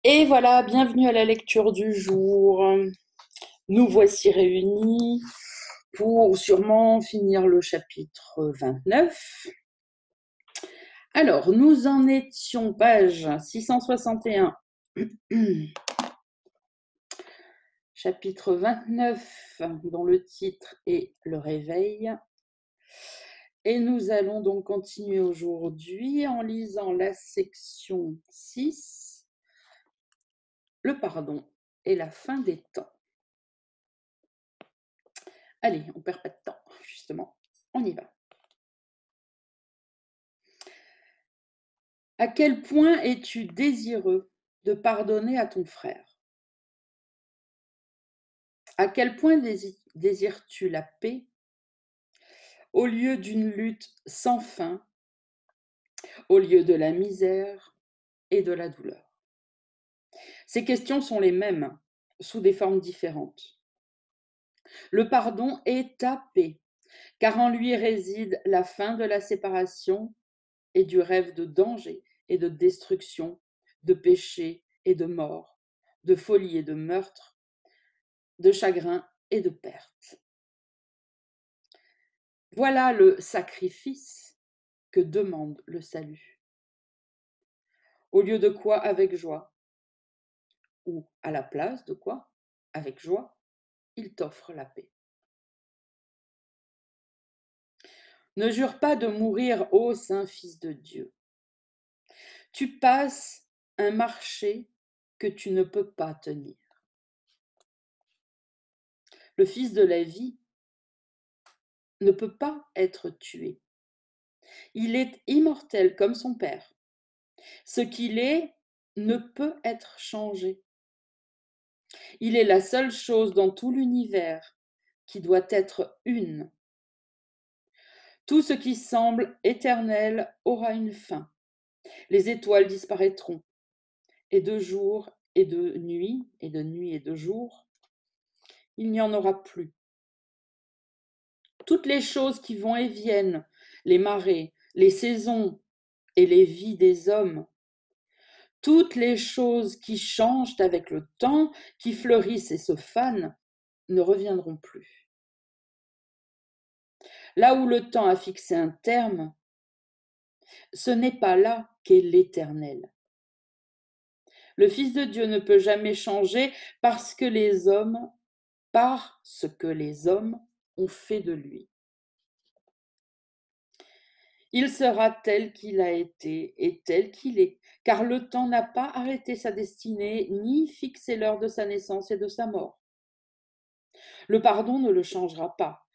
Et voilà, bienvenue à la lecture du jour. Nous voici réunis pour sûrement finir le chapitre 29. Alors, nous en étions page 661, chapitre 29, dont le titre est Le réveil. Et nous allons donc continuer aujourd'hui en lisant la section 6, le pardon et la fin des temps. Allez, on perd pas de temps, justement, on y va. À quel point es-tu désireux de pardonner à ton frère? À quel point désires-tu la paix au lieu d'une lutte sans fin, au lieu de la misère et de la douleur? Ces questions sont les mêmes, sous des formes différentes. Le pardon est ta paix, car en lui réside la fin de la séparation et du rêve de danger et de destruction, de péché et de mort, de folie et de meurtre, de chagrin et de perte. Voilà le sacrifice que demande le salut. Au lieu de quoi, avec joie, ou à la place de quoi, avec joie, il t'offre la paix. Ne jure pas de mourir, ô saint Fils de Dieu. Tu passes un marché que tu ne peux pas tenir. Le Fils de la vie ne peut pas être tué. Il est immortel comme son Père. Ce qu'il est ne peut être changé. Il est la seule chose dans tout l'univers qui doit être une. Tout ce qui semble éternel aura une fin. Les étoiles disparaîtront, et de jour et de nuit, et de nuit et de jour, il n'y en aura plus. Toutes les choses qui vont et viennent, les marées, les saisons et les vies des hommes, toutes les choses qui changent avec le temps, qui fleurissent et se fanent, ne reviendront plus. Là où le temps a fixé un terme, ce n'est pas là qu'est l'Éternel. Le Fils de Dieu ne peut jamais changer parce que les hommes ont fait de lui. Il sera tel qu'il a été et tel qu'il est, car le temps n'a pas arrêté sa destinée ni fixé l'heure de sa naissance et de sa mort. Le pardon ne le changera pas.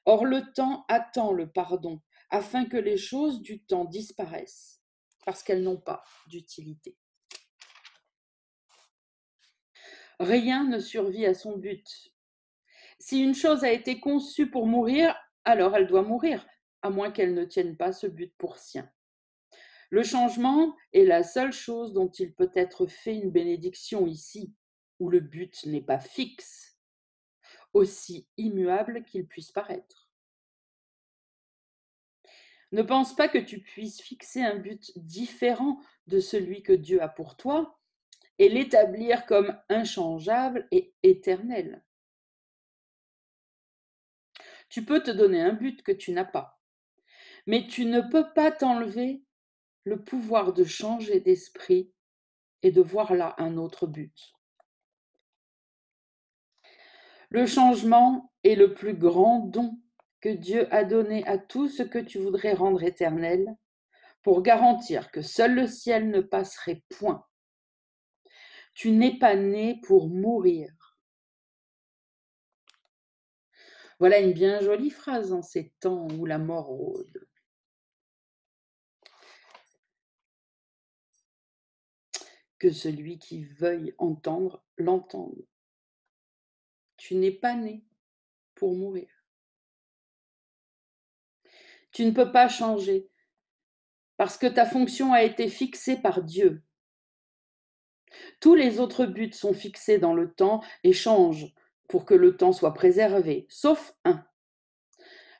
Or le temps attend le pardon afin que les choses du temps disparaissent, parce qu'elles n'ont pas d'utilité. Rien ne survit à son but. Si une chose a été conçue pour mourir, alors elle doit mourir, à moins qu'elle ne tienne pas ce but pour sien. Le changement est la seule chose dont il peut être fait une bénédiction ici, où le but n'est pas fixe, aussi immuable qu'il puisse paraître. Ne pense pas que tu puisses fixer un but différent de celui que Dieu a pour toi et l'établir comme inchangeable et éternel. Tu peux te donner un but que tu n'as pas, mais tu ne peux pas t'enlever le pouvoir de changer d'esprit et de voir là un autre but. Le changement est le plus grand don que Dieu a donné à tout ce que tu voudrais rendre éternel, pour garantir que seul le ciel ne passerait point. Tu n'es pas né pour mourir. Voilà une bien jolie phrase en ces temps où la mort rôde. Que celui qui veuille entendre l'entende. Tu n'es pas né pour mourir. Tu ne peux pas changer parce que ta fonction a été fixée par Dieu. Tous les autres buts sont fixés dans le temps et changent pour que le temps soit préservé, sauf un.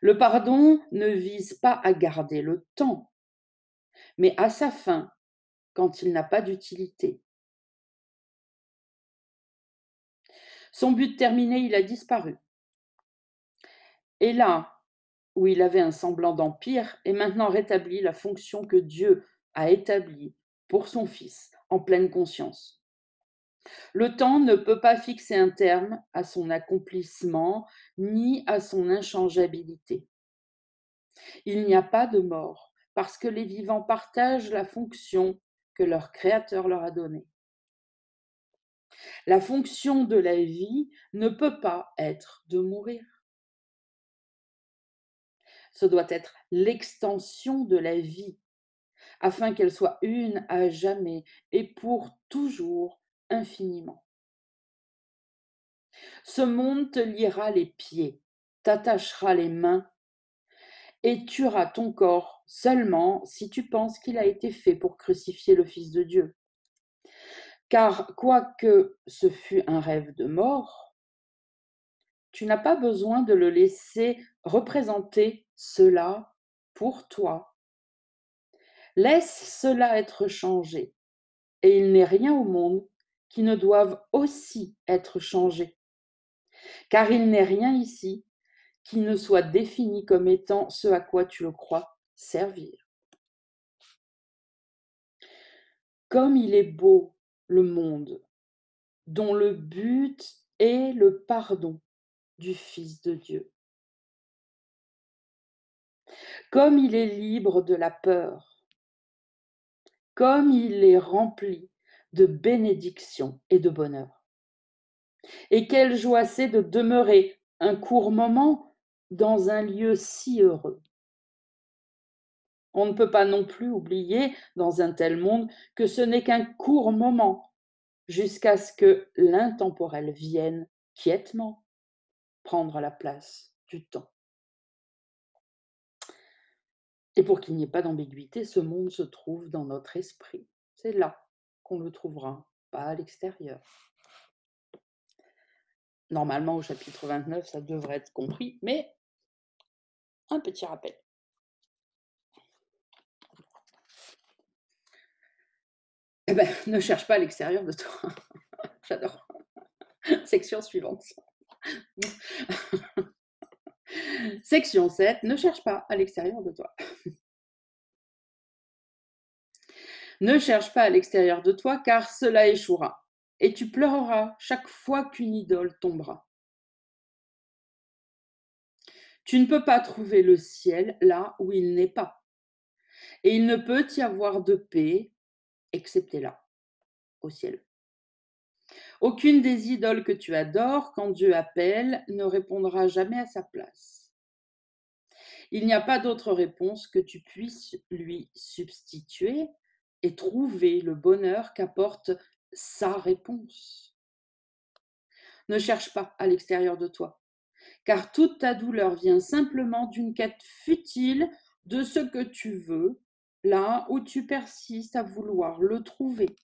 Le pardon ne vise pas à garder le temps, mais à sa fin, quand il n'a pas d'utilité. Son but terminé, il a disparu. Et là où il avait un semblant d'empire, est maintenant rétabli la fonction que Dieu a établie pour son Fils, en pleine conscience. Le temps ne peut pas fixer un terme à son accomplissement ni à son inchangeabilité. Il n'y a pas de mort, parce que les vivants partagent la fonction que leur Créateur leur a donnée. La fonction de la vie ne peut pas être de mourir. Ce doit être l'extension de la vie, afin qu'elle soit une à jamais et pour toujours infiniment. Ce monde te liera les pieds, t'attachera les mains et tuera ton corps seulement si tu penses qu'il a été fait pour crucifier le Fils de Dieu. Car quoique ce fût un rêve de mort, tu n'as pas besoin de le laisser représenter cela pour toi. Laisse cela être changé, et il n'est rien au monde qui ne doive aussi être changé, car il n'est rien ici qui ne soit défini comme étant ce à quoi tu le crois servir. Comme il est beau le monde, dont le but est le pardon du Fils de Dieu. Comme il est libre de la peur, comme il est rempli de bénédictions et de bonheur. Et quelle joie c'est de demeurer un court moment dans un lieu si heureux. On ne peut pas non plus oublier, dans un tel monde, que ce n'est qu'un court moment, jusqu'à ce que l'intemporel vienne quiètement prendre la place du temps. Et pour qu'il n'y ait pas d'ambiguïté, ce monde se trouve dans notre esprit. C'est là qu'on le trouvera, pas à l'extérieur. Normalement, au chapitre 29, ça devrait être compris, mais un petit rappel. Eh ben, ne cherche pas à l'extérieur de toi. J'adore. Section suivante. Section 7. Ne cherche pas à l'extérieur de toi. Ne cherche pas à l'extérieur de toi, car cela échouera, et tu pleureras chaque fois qu'une idole tombera. Tu ne peux pas trouver le ciel là où il n'est pas, et il ne peut y avoir de paix, excepté là, au ciel. Aucune des idoles que tu adores, quand Dieu appelle, ne répondra jamais à sa place. Il n'y a pas d'autre réponse que tu puisses lui substituer et trouver le bonheur qu'apporte sa réponse. Ne cherche pas à l'extérieur de toi, car toute ta douleur vient simplement d'une quête futile de ce que tu veux, là où tu persistes à vouloir le trouver.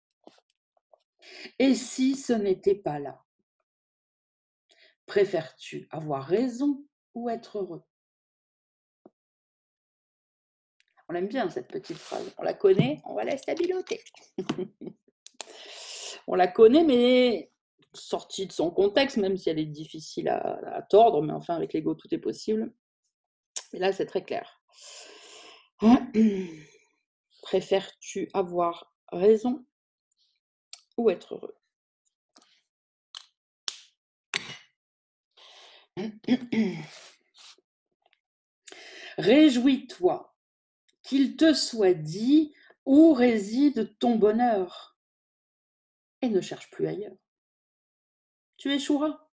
Et si ce n'était pas là, préfères-tu avoir raison ou être heureux? On aime bien cette petite phrase. On la connaît, on va la stabiloter. On la connaît, mais sortie de son contexte, même si elle est difficile à tordre, mais enfin, avec l'ego, tout est possible. Mais là, c'est très clair. Préfères-tu avoir raison ou être heureux? Réjouis-toi qu'il te soit dit où réside ton bonheur et ne cherche plus ailleurs. Tu échoueras,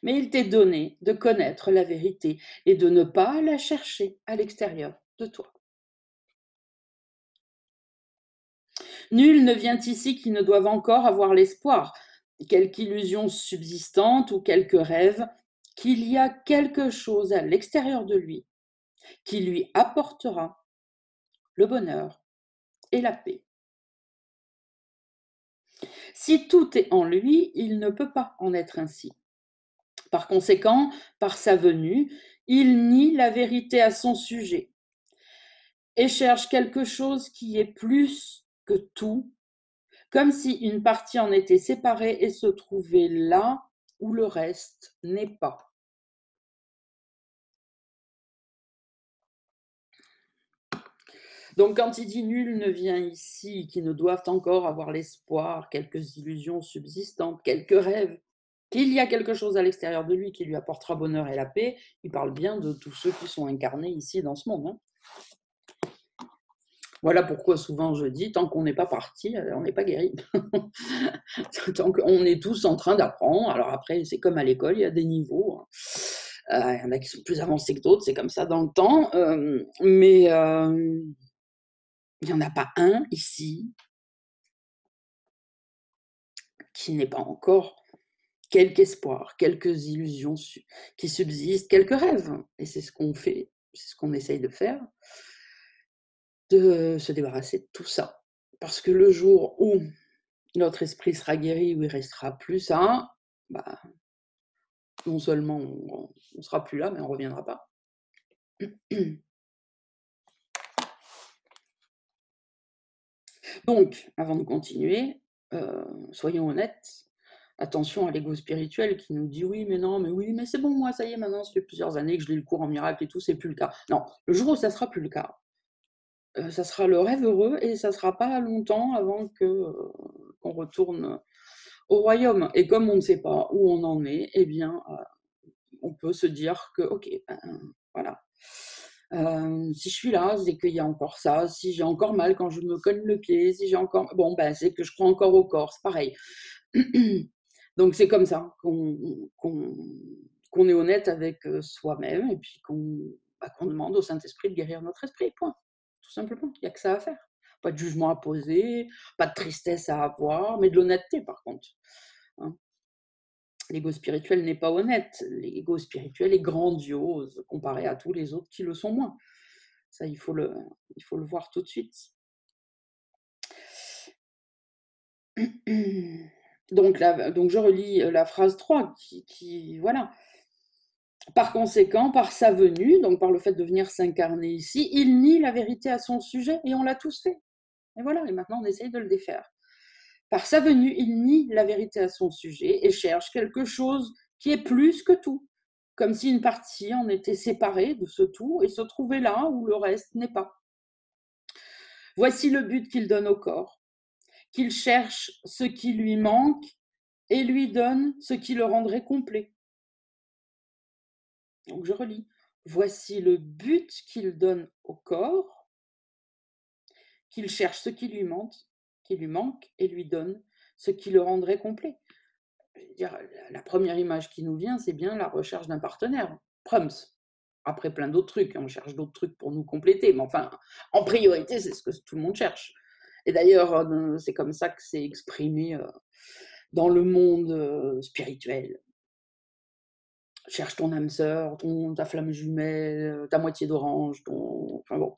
mais il t'est donné de connaître la vérité et de ne pas la chercher à l'extérieur de toi. Nul ne vient ici qui ne doive encore avoir l'espoir, quelque illusion subsistante ou quelque rêve, qu'il y a quelque chose à l'extérieur de lui qui lui apportera le bonheur et la paix. Si tout est en lui, il ne peut pas en être ainsi. Par conséquent, par sa venue, il nie la vérité à son sujet et cherche quelque chose qui est plus que tout, comme si une partie en était séparée et se trouvait là où le reste n'est pas. Donc quand il dit: «Nul ne vient ici, qui ne doivent encore avoir l'espoir, quelques illusions subsistantes, quelques rêves, qu'il y a quelque chose à l'extérieur de lui qui lui apportera bonheur et la paix», il parle bien de tous ceux qui sont incarnés ici dans ce monde, hein. Voilà pourquoi souvent je dis: «Tant qu'on n'est pas parti, on n'est pas guéri». Tant qu'on est tous en train d'apprendre. Alors après, c'est comme à l'école, il y a des niveaux, hein. Il y en a qui sont plus avancés que d'autres, c'est comme ça dans le temps, mais il y en a pas un ici qui n'ait pas encore quelque espoir, quelques illusions qui subsistent, quelques rêves, et c'est ce qu'on fait, c'est ce qu'on essaye de faire, de se débarrasser de tout ça. Parce que le jour où notre esprit sera guéri, où il restera plus ça, bah, non seulement on sera plus là, mais on reviendra pas. Donc, avant de continuer, soyons honnêtes. Attention à l'ego spirituel qui nous dit: «Oui, mais non, mais oui, mais c'est bon, moi, ça y est, maintenant, ça fait plusieurs années que je lis le cours en miracle et tout, c'est plus le cas». Non, le jour où ça sera plus le cas, ça sera le rêve heureux et ça sera pas longtemps avant que, qu'on retourne au royaume, et comme on ne sait pas où on en est, eh bien, on peut se dire que: «OK, ben, voilà, si je suis là, c'est qu'il y a encore ça. Si j'ai encore mal quand je me cogne le pied, si j'ai encore bon, ben, c'est que je crois encore au corps», c'est pareil. Donc c'est comme ça qu'on est honnête avec, soi-même, et puis qu'on demande au Saint-Esprit de guérir notre esprit, point. Tout simplement, il y a que ça à faire. Pas de jugement à poser, pas de tristesse à avoir, mais de l'honnêteté par contre, hein. L'ego spirituel n'est pas honnête, l'ego spirituel est grandiose comparé à tous les autres qui le sont moins. Ça, il faut le voir tout de suite. Donc je relis, la phrase 3 qui voilà. Par conséquent, par sa venue, donc par le fait de venir s'incarner ici, il nie la vérité à son sujet, et on l'a tous fait. Et voilà, et maintenant on essaye de le défaire. Par sa venue, il nie la vérité à son sujet et cherche quelque chose qui est plus que tout, comme si une partie en était séparée de ce tout et se trouvait là où le reste n'est pas. Voici le but qu'il donne au corps, qu'il cherche ce qui lui manque et lui donne ce qui le rendrait complet. Donc je relis. Voici le but qu'il donne au corps, qu'il cherche ce qui lui manque et lui donne ce qui le rendrait complet. Je veux dire, la première image qui nous vient, c'est bien la recherche d'un partenaire, prums. Après plein d'autres trucs, on cherche d'autres trucs pour nous compléter, mais enfin, en priorité, c'est ce que tout le monde cherche. Et d'ailleurs, c'est comme ça que c'est exprimé, dans le monde, spirituel. Cherche ton âme sœur, ta flamme jumelle, ta moitié d'orange, enfin bon.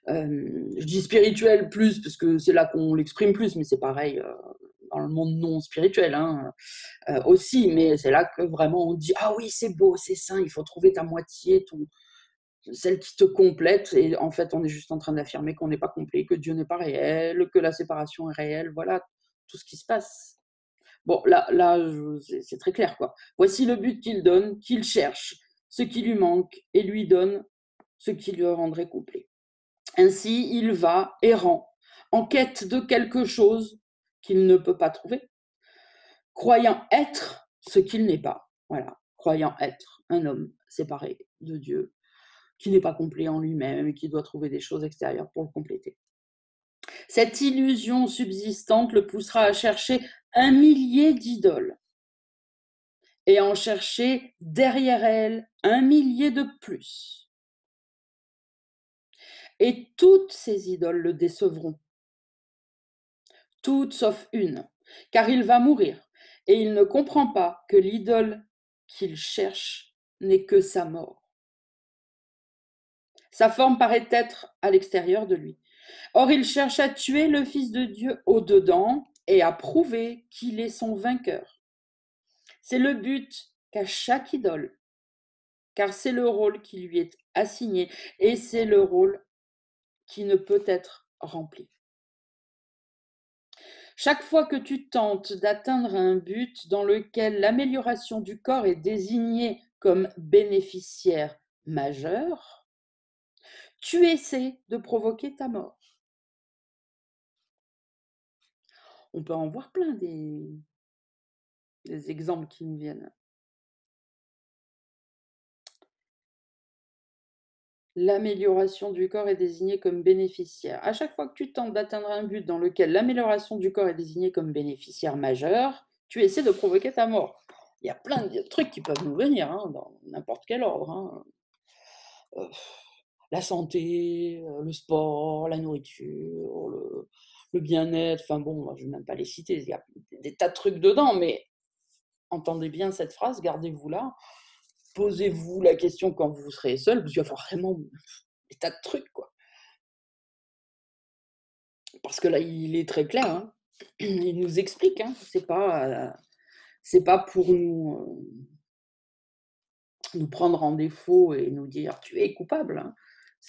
Je dis spirituel plus parce que c'est là qu'on l'exprime plus, mais c'est pareil, dans le monde non spirituel, hein, aussi, mais c'est là que vraiment on dit: «Ah oui, c'est beau, c'est sain, il faut trouver ta moitié, celle qui te complète», et en fait, on est juste en train d'affirmer qu'on n'est pas complet, que Dieu n'est pas réel, que la séparation est réelle, voilà tout ce qui se passe. Bon, là, c'est très clair, quoi. Voici le but qu'il donne, qu'il cherche, ce qui lui manque, et lui donne ce qui le rendrait complet. Ainsi, il va errant, en quête de quelque chose qu'il ne peut pas trouver, croyant être ce qu'il n'est pas. Voilà, croyant être un homme séparé de Dieu, qui n'est pas complet en lui-même et qui doit trouver des choses extérieures pour le compléter. Cette illusion subsistante le poussera à chercher un millier d'idoles et en chercher derrière elle un millier de plus. Et toutes ces idoles le décevront, toutes sauf une, car il va mourir, et il ne comprend pas que l'idole qu'il cherche n'est que sa mort. Sa forme paraît être à l'extérieur de lui. Or, il cherche à tuer le Fils de Dieu au-dedans et à prouver qu'il est son vainqueur. C'est le but qu'a chaque idole, car c'est le rôle qui lui est assigné, et c'est le rôle qui ne peut être rempli. Chaque fois que tu tentes d'atteindre un but dans lequel l'amélioration du corps est désignée comme bénéficiaire majeur, tu essaies de provoquer ta mort. On peut en voir plein des exemples qui me viennent. L'amélioration du corps est désignée comme bénéficiaire. À chaque fois que tu tentes d'atteindre un but dans lequel l'amélioration du corps est désignée comme bénéficiaire majeur, tu essaies de provoquer ta mort. Il y a plein de trucs qui peuvent nous venir, hein, dans n'importe quel ordre, hein. Heu, la santé, le sport, la nourriture, le bien-être, enfin bon, moi je vais même pas les citer, il y a des tas de trucs dedans, mais entendez bien cette phrase, gardez-vous-la. Posez-vous la question quand vous serez seul, parce qu'il y a forcément des tas de trucs, quoi. Parce que là, il est très clair, hein. Il nous explique, hein. C'est pas pour nous prendre en défaut et nous dire: «Tu es coupable», hein.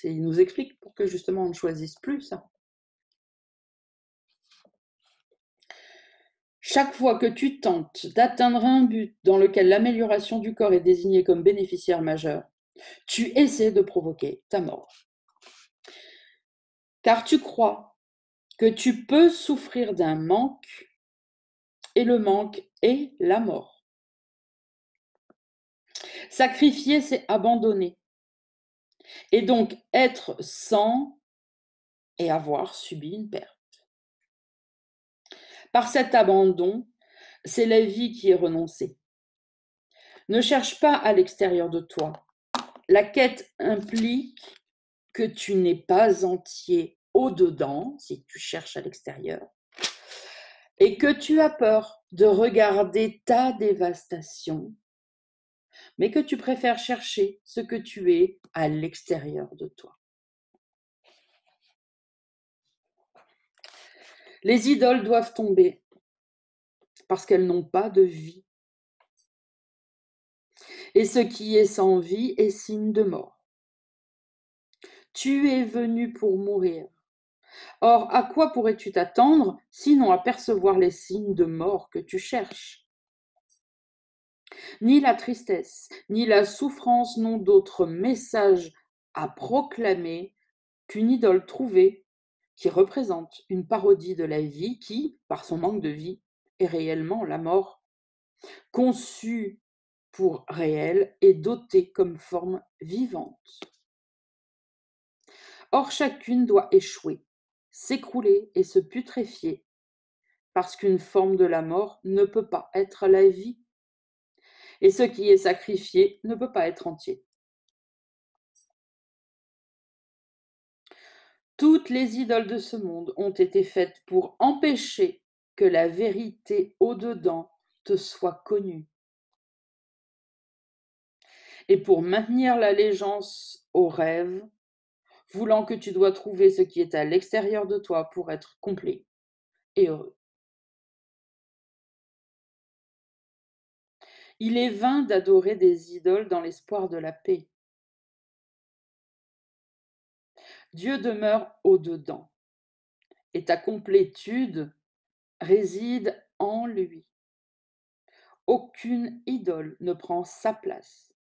Il nous explique pour que justement on ne choisisse plus ça. Chaque fois que tu tentes d'atteindre un but dans lequel l'amélioration du corps est désignée comme bénéficiaire majeur, tu essaies de provoquer ta mort. Car tu crois que tu peux souffrir d'un manque et le manque est la mort. Sacrifier, c'est abandonner. Et donc être sans et avoir subi une perte. Par cet abandon, c'est la vie qui est renoncée. Ne cherche pas à l'extérieur de toi. La quête implique que tu n'es pas entier au-dedans, si tu cherches à l'extérieur, et que tu as peur de regarder ta dévastation, mais que tu préfères chercher ce que tu es à l'extérieur de toi. Les idoles doivent tomber parce qu'elles n'ont pas de vie. Et ce qui est sans vie est signe de mort. Tu es venu pour mourir. Or, à quoi pourrais-tu t'attendre, sinon à percevoir les signes de mort que tu cherches? Ni la tristesse, ni la souffrance n'ont d'autre message à proclamer qu'une idole trouvée qui représente une parodie de la vie qui, par son manque de vie, est réellement la mort, conçue pour réel et dotée comme forme vivante. Or chacune doit échouer, s'écrouler et se putréfier, parce qu'une forme de la mort ne peut pas être la vie, et ce qui est sacrifié ne peut pas être entier. Toutes les idoles de ce monde ont été faites pour empêcher que la vérité au-dedans te soit connue, et pour maintenir l'allégeance au rêve, voulant que tu dois trouver ce qui est à l'extérieur de toi pour être complet et heureux. Il est vain d'adorer des idoles dans l'espoir de la paix. Dieu demeure au-dedans, et ta complétude réside en lui. Aucune idole ne prend sa place.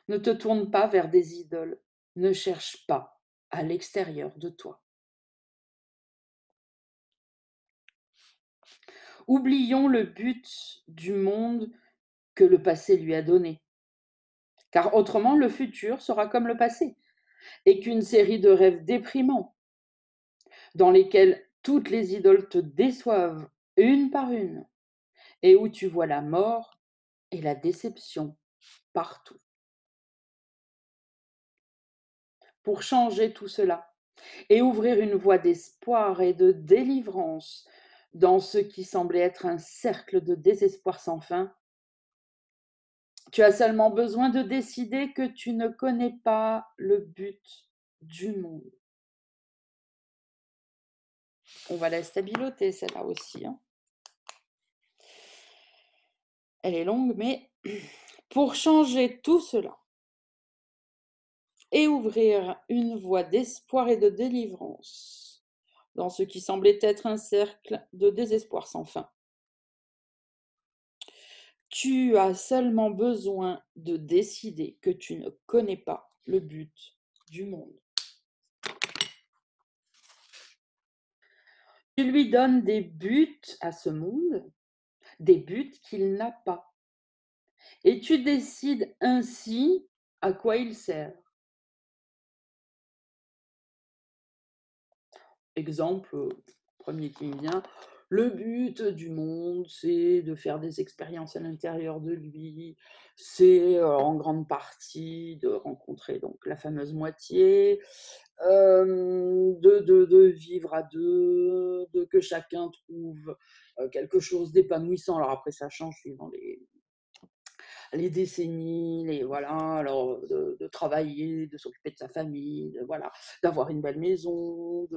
Ne te tourne pas vers des idoles, ne cherche pas à l'extérieur de toi. Oublions le but du monde que le passé lui a donné, car autrement le futur sera comme le passé, et qu'une série de rêves déprimants, dans lesquels toutes les idoles te déçoivent une par une, et où tu vois la mort et la déception partout. Pour changer tout cela et ouvrir une voie d'espoir et de délivrance dans ce qui semblait être un cercle de désespoir sans fin, tu as seulement besoin de décider que tu ne connais pas le but du monde. On va la stabiloter, celle-là aussi, hein. Elle est longue, mais pour changer tout cela et ouvrir une voie d'espoir et de délivrance dans ce qui semblait être un cercle de désespoir sans fin. Tu as seulement besoin de décider que tu ne connais pas le but du monde. Tu lui donnes des buts à ce monde, des buts qu'il n'a pas. Et tu décides ainsi à quoi il sert. Exemple, premier qui me vient, le but du monde, c'est de faire des expériences à l'intérieur de lui, c'est, en grande partie de rencontrer donc la fameuse moitié, de vivre à 2, de que chacun trouve, quelque chose d'épanouissant. Alors après ça change suivant les décennies, les voilà, alors de travailler, de s'occuper de sa famille, voilà, d'avoir une belle maison,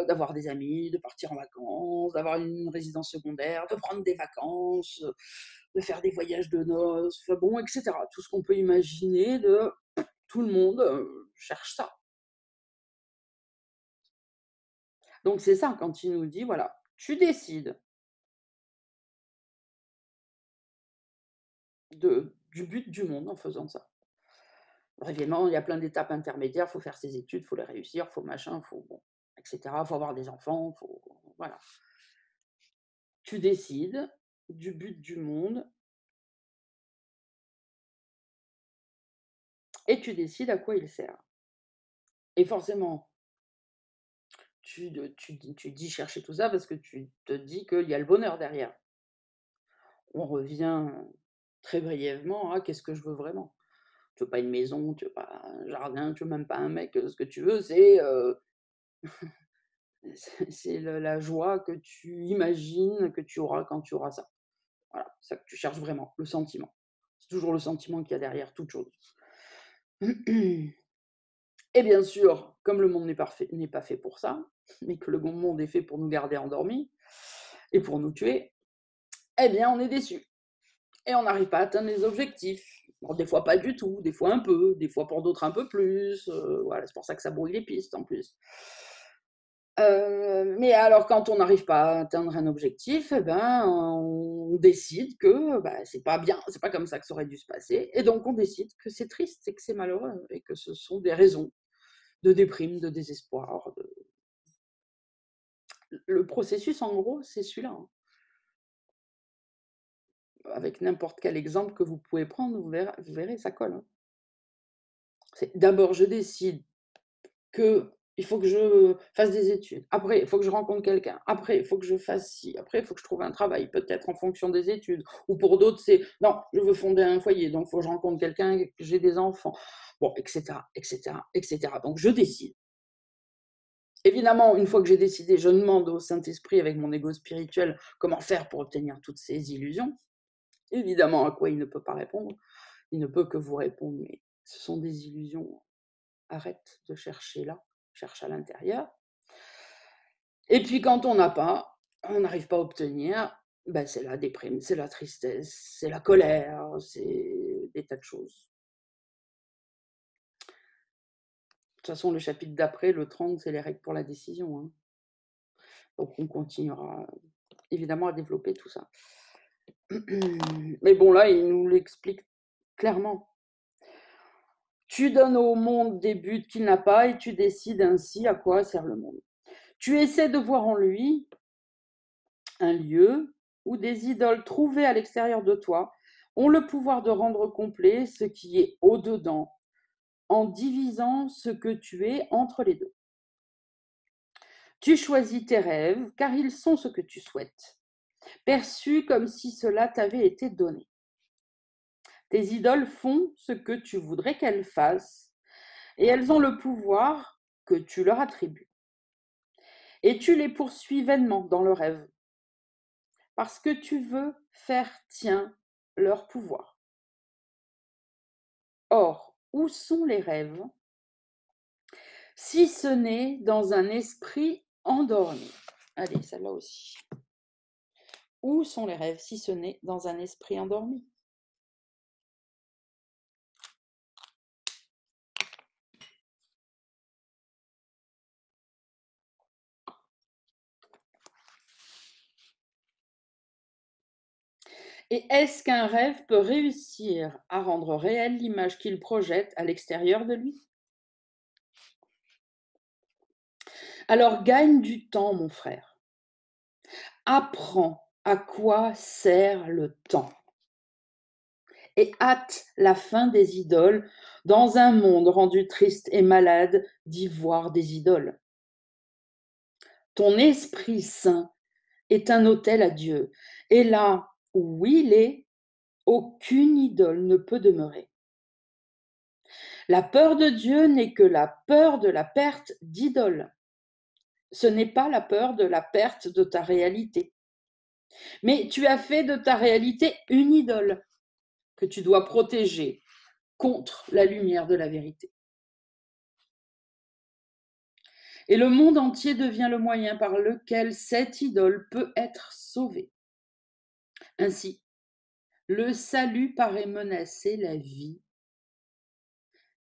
d'avoir des amis, de partir en vacances, d'avoir une résidence secondaire, de prendre des vacances, de faire des voyages de noces, enfin bon, etc. Tout ce qu'on peut imaginer de tout le monde cherche ça. Donc c'est ça quand il nous dit voilà, tu décides du but du monde en faisant ça. Évidemment, il y a plein d'étapes intermédiaires, il faut faire ses études, il faut les réussir, il faut machin, il faut bon, et cetera. Il faut avoir des enfants, faut voilà. Tu décides du but du monde et tu décides à quoi il sert. Et forcément, tu dis chercher tout ça parce que tu te dis qu'il y a le bonheur derrière. On revient très brièvement à qu'est-ce que je veux vraiment? Tu veux pas une maison, tu veux pas un jardin, tu veux même pas un mec, ce que tu veux, c'est la joie que tu imagines que tu auras quand tu auras ça. Voilà, c'est ça que tu cherches vraiment, le sentiment. C'est toujours le sentiment qu'il y a derrière toute chose. Et bien sûr, comme le monde n'est pas fait pour ça, mais que le monde est fait pour nous garder endormis et pour nous tuer, eh bien, on est déçu et on n'arrive pas à atteindre les objectifs. Bon, des fois pas du tout, des fois un peu, des fois pour d'autres un peu plus, voilà, c'est pour ça que ça brouille les pistes en plus. Mais alors quand on n'arrive pas à atteindre un objectif, eh ben, on décide que, bah, c'est pas bien, c'est pas comme ça que ça aurait dû se passer et donc on décide que c'est triste et que c'est malheureux et que ce sont des raisons de déprime, de désespoir, de le processus en gros, c'est celui-là, hein. Avec n'importe quel exemple que vous pouvez prendre, vous verrez ça colle, hein. C'est d'abord je décide qu'il faut que je fasse des études. Après, il faut que je rencontre quelqu'un. Après, il faut que je fasse ci. Après, il faut que je trouve un travail, peut-être en fonction des études. Ou pour d'autres, c'est non, je veux fonder un foyer, donc il faut que je rencontre quelqu'un, que j'ai des enfants. Bon, etc., etc., etc. Donc, je décide. Évidemment, une fois que j'ai décidé, je demande au Saint-Esprit, avec mon ego spirituel, comment faire pour obtenir toutes ces illusions. Évidemment, à quoi il ne peut pas répondre. Il ne peut que vous répondre, mais ce sont des illusions. Arrête de chercher là, cherche à l'intérieur. Et puis quand on n'a pas, on n'arrive pas à obtenir, ben c'est la déprime, c'est la tristesse, c'est la colère, c'est des tas de choses. De toute façon, le chapitre d'après, le 30, c'est les règles pour la décision, hein. Donc on continuera évidemment à développer tout ça. Mais bon, là, il nous l'explique clairement. Tu donnes au monde des buts qu'il n'a pas et tu décides ainsi à quoi sert le monde. Tu essaies de voir en lui un lieu où des idoles trouvées à l'extérieur de toi ont le pouvoir de rendre complet ce qui est au-dedans, en divisant ce que tu es entre les deux. Tu choisis tes rêves car ils sont ce que tu souhaites, perçus comme si cela t'avait été donné. Tes idoles font ce que tu voudrais qu'elles fassent et elles ont le pouvoir que tu leur attribues. Et tu les poursuis vainement dans le rêve parce que tu veux faire tien leur pouvoir. Or, où sont les rêves, si ce n'est dans un esprit endormi? Allez, celle-là aussi. Où sont les rêves, si ce n'est dans un esprit endormi? Et est-ce qu'un rêve peut réussir à rendre réelle l'image qu'il projette à l'extérieur de lui? Alors gagne du temps, mon frère. Apprends à quoi sert le temps et hâte la fin des idoles dans un monde rendu triste et malade d'y voir des idoles. Ton Esprit Saint est un autel à Dieu, et là où il est, aucune idole ne peut demeurer. La peur de Dieu n'est que la peur de la perte d'idoles. Ce n'est pas la peur de la perte de ta réalité. Mais tu as fait de ta réalité une idole que tu dois protéger contre la lumière de la vérité. Et le monde entier devient le moyen par lequel cette idole peut être sauvée. Ainsi, le salut paraît menacer la vie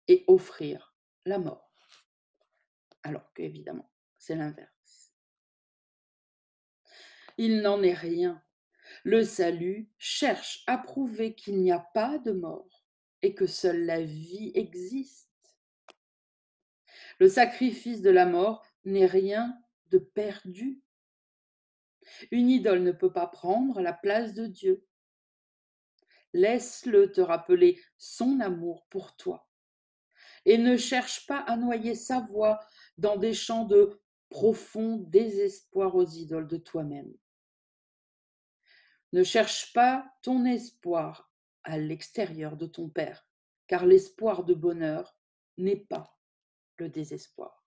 et offrir la mort. Alors qu'évidemment, c'est l'inverse. Il n'en est rien. Le salut cherche à prouver qu'il n'y a pas de mort et que seule la vie existe. Le sacrifice de la mort n'est rien de perdu. Une idole ne peut pas prendre la place de Dieu. Laisse-le te rappeler son amour pour toi et ne cherche pas à noyer sa voix dans des chants de profond désespoir aux idoles de toi-même. Ne cherche pas ton espoir à l'extérieur de ton Père, car l'espoir de bonheur n'est pas le désespoir.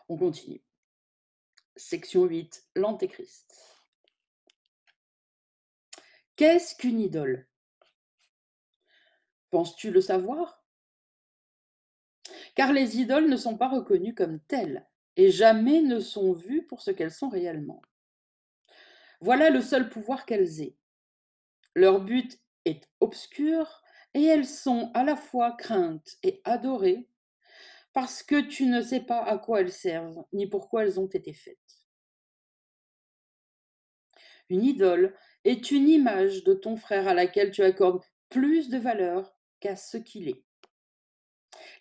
On continue. Section 8, l'Antéchrist. Qu'est-ce qu'une idole? Penses-tu le savoir? Car les idoles ne sont pas reconnues comme telles et jamais ne sont vues pour ce qu'elles sont réellement. Voilà le seul pouvoir qu'elles aient. Leur but est obscur et elles sont à la fois craintes et adorées parce que tu ne sais pas à quoi elles servent ni pourquoi elles ont été faites. Une idole est une image de ton frère à laquelle tu accordes plus de valeur qu'à ce qu'il est.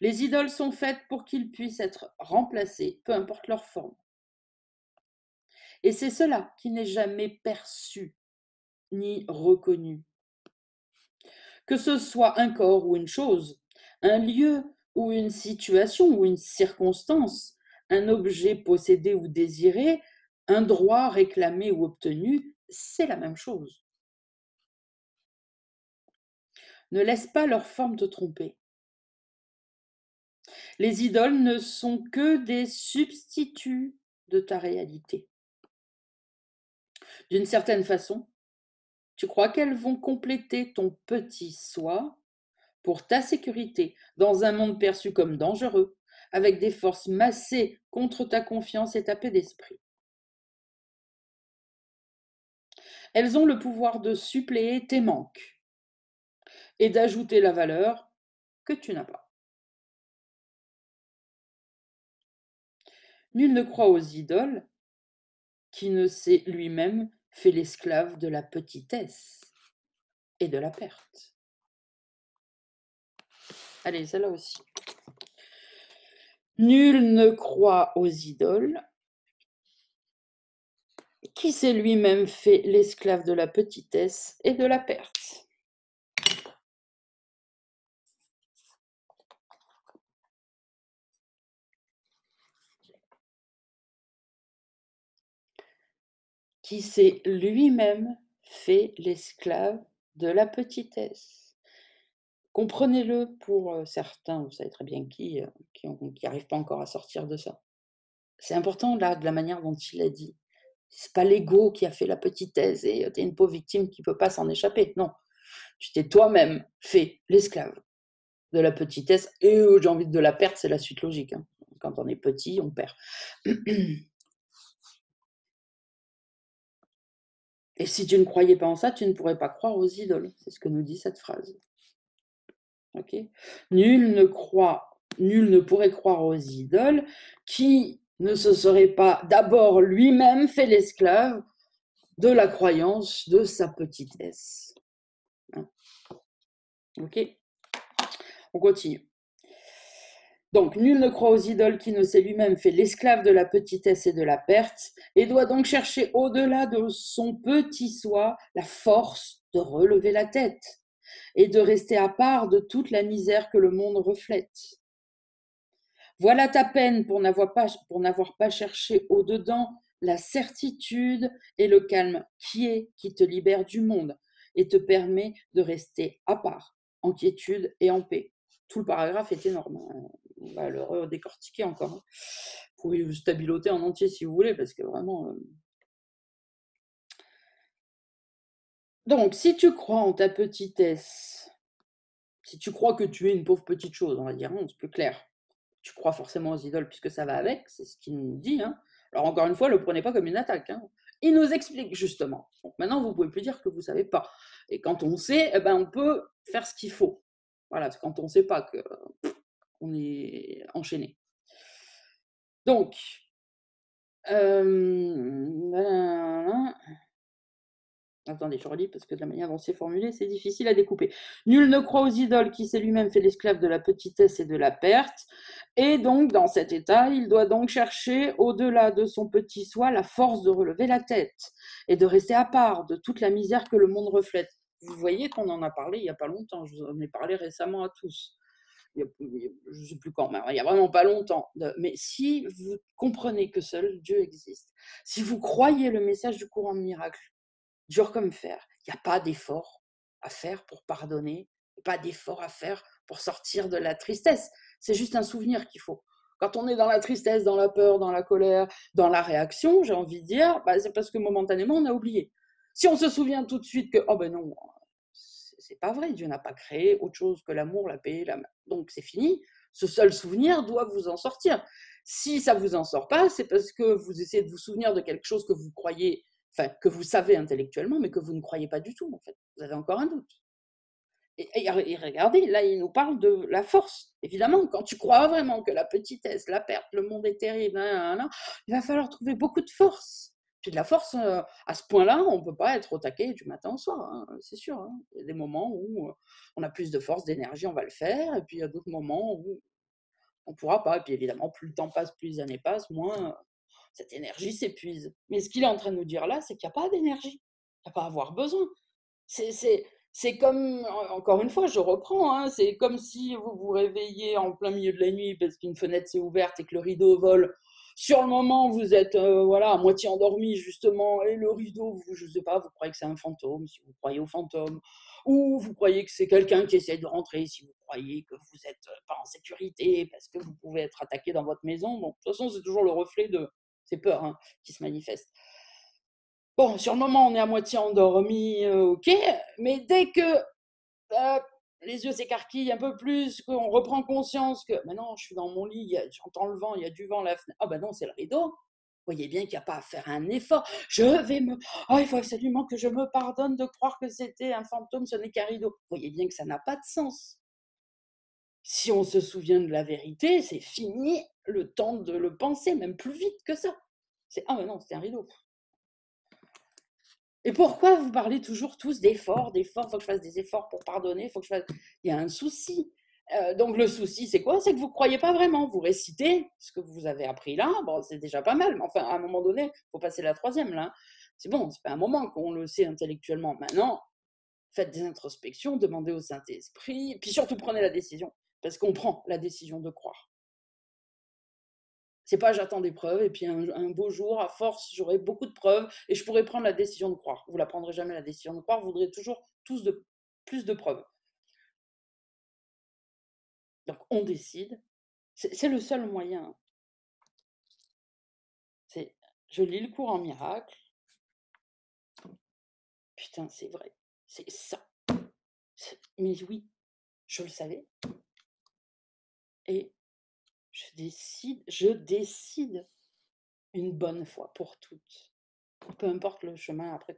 Les idoles sont faites pour qu'ils puissent être remplacés, peu importe leur forme. Et c'est cela qui n'est jamais perçu ni reconnu. Que ce soit un corps ou une chose, un lieu ou une situation ou une circonstance, un objet possédé ou désiré, un droit réclamé ou obtenu, c'est la même chose. Ne laisse pas leur forme te tromper. Les idoles ne sont que des substituts de ta réalité. D'une certaine façon, tu crois qu'elles vont compléter ton petit soi pour ta sécurité dans un monde perçu comme dangereux, avec des forces massées contre ta confiance et ta paix d'esprit. Elles ont le pouvoir de suppléer tes manques et d'ajouter la valeur que tu n'as pas. Nul ne croit aux idoles qui ne s'est lui-même fait l'esclave de la petitesse et de la perte. Allez, celle-là aussi. Nul ne croit aux idoles qui s'est lui-même fait l'esclave de la petitesse et de la perte. Qui s'est lui-même fait l'esclave de la petitesse. Comprenez-le pour certains, vous savez très bien qui n'arrivent pas encore à sortir de ça. C'est important là, de la manière dont il a dit. C'est pas l'ego qui a fait la petitesse et tu es une pauvre victime qui ne peut pas s'en échapper. Non, tu t'es toi-même fait l'esclave de la petitesse et j'ai envie de la perte, c'est la suite logique. Hein. Quand on est petit, on perd. Et si tu ne croyais pas en ça, tu ne pourrais pas croire aux idoles. C'est ce que nous dit cette phrase. Okay. Nul ne pourrait croire aux idoles qui ne se serait pas d'abord lui-même fait l'esclave de la croyance de sa petitesse. Hein. Ok, on continue. Donc, nul ne croit aux idoles qui ne s'est lui-même fait l'esclave de la petitesse et de la perte, et doit donc chercher au-delà de son petit soi la force de relever la tête et de rester à part de toute la misère que le monde reflète. Voilà ta peine pour n'avoir pas cherché au-dedans la certitude et le calme qui te libère du monde et te permet de rester à part, en quiétude et en paix. Tout le paragraphe est énorme. On va le redécortiquer encore. Vous pouvez le stabiloter en entier si vous voulez, parce que vraiment. Donc, si tu crois en ta petitesse, si tu crois que tu es une pauvre petite chose, on va dire, c'est plus clair. Tu crois forcément aux idoles puisque ça va avec, c'est ce qu'il nous dit. Hein. Alors encore une fois, ne le prenez pas comme une attaque. Hein. Il nous explique justement. Donc maintenant, vous ne pouvez plus dire que vous ne savez pas. Et quand on sait, eh ben, on peut faire ce qu'il faut. Voilà, c'est quand on ne sait pas qu'on est enchaîné. Donc, attendez, je relis parce que de la manière dont c'est formulé, c'est difficile à découper. Nul ne croit aux idoles qui s'est lui-même fait l'esclave de la petitesse et de la perte. Et donc, dans cet état, il doit donc chercher, au-delà de son petit soi, la force de relever la tête et de rester à part de toute la misère que le monde reflète. Vous voyez qu'on en a parlé il n'y a pas longtemps. Je vous en ai parlé récemment à tous. Je ne sais plus quand, mais il n'y a vraiment pas longtemps. Mais si vous comprenez que seul Dieu existe, si vous croyez le message du courant miracle, dur comme fer. Il n'y a pas d'effort à faire pour pardonner, pas d'effort à faire pour sortir de la tristesse. C'est juste un souvenir qu'il faut. Quand on est dans la tristesse, dans la peur, dans la colère, dans la réaction, j'ai envie de dire, c'est parce que momentanément, on a oublié. Si on se souvient tout de suite que, oh ben non, c'est pas vrai, Dieu n'a pas créé autre chose que l'amour, la paix, donc c'est fini, ce seul souvenir doit vous en sortir. Si ça vous en sort pas, c'est parce que vous essayez de vous souvenir de quelque chose que vous croyez, enfin, que vous savez intellectuellement, mais que vous ne croyez pas du tout, en fait. Vous avez encore un doute. Et regardez, là, il nous parle de la force. Évidemment, quand tu crois vraiment que la petitesse, la perte, le monde est terrible, il va falloir trouver beaucoup de force. Puis de la force, à ce point-là, on ne peut pas être au taquet du matin au soir, hein, c'est sûr. Hein. Il y a des moments où on a plus de force, d'énergie, on va le faire. Et puis il y a d'autres moments où on ne pourra pas. Et puis évidemment, plus le temps passe, plus les années passent, moins cette énergie s'épuise. Mais ce qu'il est en train de nous dire là, c'est qu'il n'y a pas d'énergie. Il n'y a pas à avoir besoin. C'est comme, encore une fois, je reprends, hein, c'est comme si vous vous réveillez en plein milieu de la nuit parce qu'une fenêtre s'est ouverte et que le rideau vole. Sur le moment, vous êtes voilà, à moitié endormi, justement, et le rideau, je ne sais pas, vous croyez que c'est un fantôme, si vous croyez au fantôme, ou vous croyez que c'est quelqu'un qui essaie de rentrer, si vous croyez que vous n'êtes pas en sécurité parce que vous pouvez être attaqué dans votre maison. Bon, de toute façon, c'est toujours le reflet de ces peurs hein, qui se manifestent. Bon, sur le moment, on est à moitié endormi, ok, mais dès que les yeux s'écarquillent un peu plus, qu'on reprend conscience que maintenant je suis dans mon lit, j'entends le vent, il y a du vent, la fenêtre. Ah ben non, c'est le rideau. Vous voyez bien qu'il n'y a pas à faire un effort. Il faut absolument que je me pardonne de croire que c'était un fantôme, ce n'est qu'un rideau. Vous voyez bien que ça n'a pas de sens. Si on se souvient de la vérité, c'est fini le temps de le penser, même plus vite que ça. Ah mais non, c'est un rideau. Et pourquoi vous parlez toujours tous d'efforts, d'efforts, il faut que je fasse des efforts pour pardonner, faut que je fasse... Il y a un souci. Donc le souci, c'est quoi? C'est que vous ne croyez pas vraiment. Vous récitez ce que vous avez appris là, bon, c'est déjà pas mal, mais enfin, à un moment donné, il faut passer la troisième là. C'est bon, c'est pas un moment qu'on le sait intellectuellement. Maintenant, faites des introspections, demandez au Saint-Esprit, puis surtout prenez la décision, parce qu'on prend la décision de croire. C'est pas j'attends des preuves et puis un beau jour, à force, j'aurai beaucoup de preuves et je pourrai prendre la décision de croire. Vous la prendrez jamais la décision de croire, vous voudrez toujours plus de preuves. Donc on décide. C'est le seul moyen. C'est je lis le cours en miracle. Putain, c'est vrai. C'est ça. Mais oui, je le savais. Et je décide une bonne fois pour toutes. Peu importe le chemin après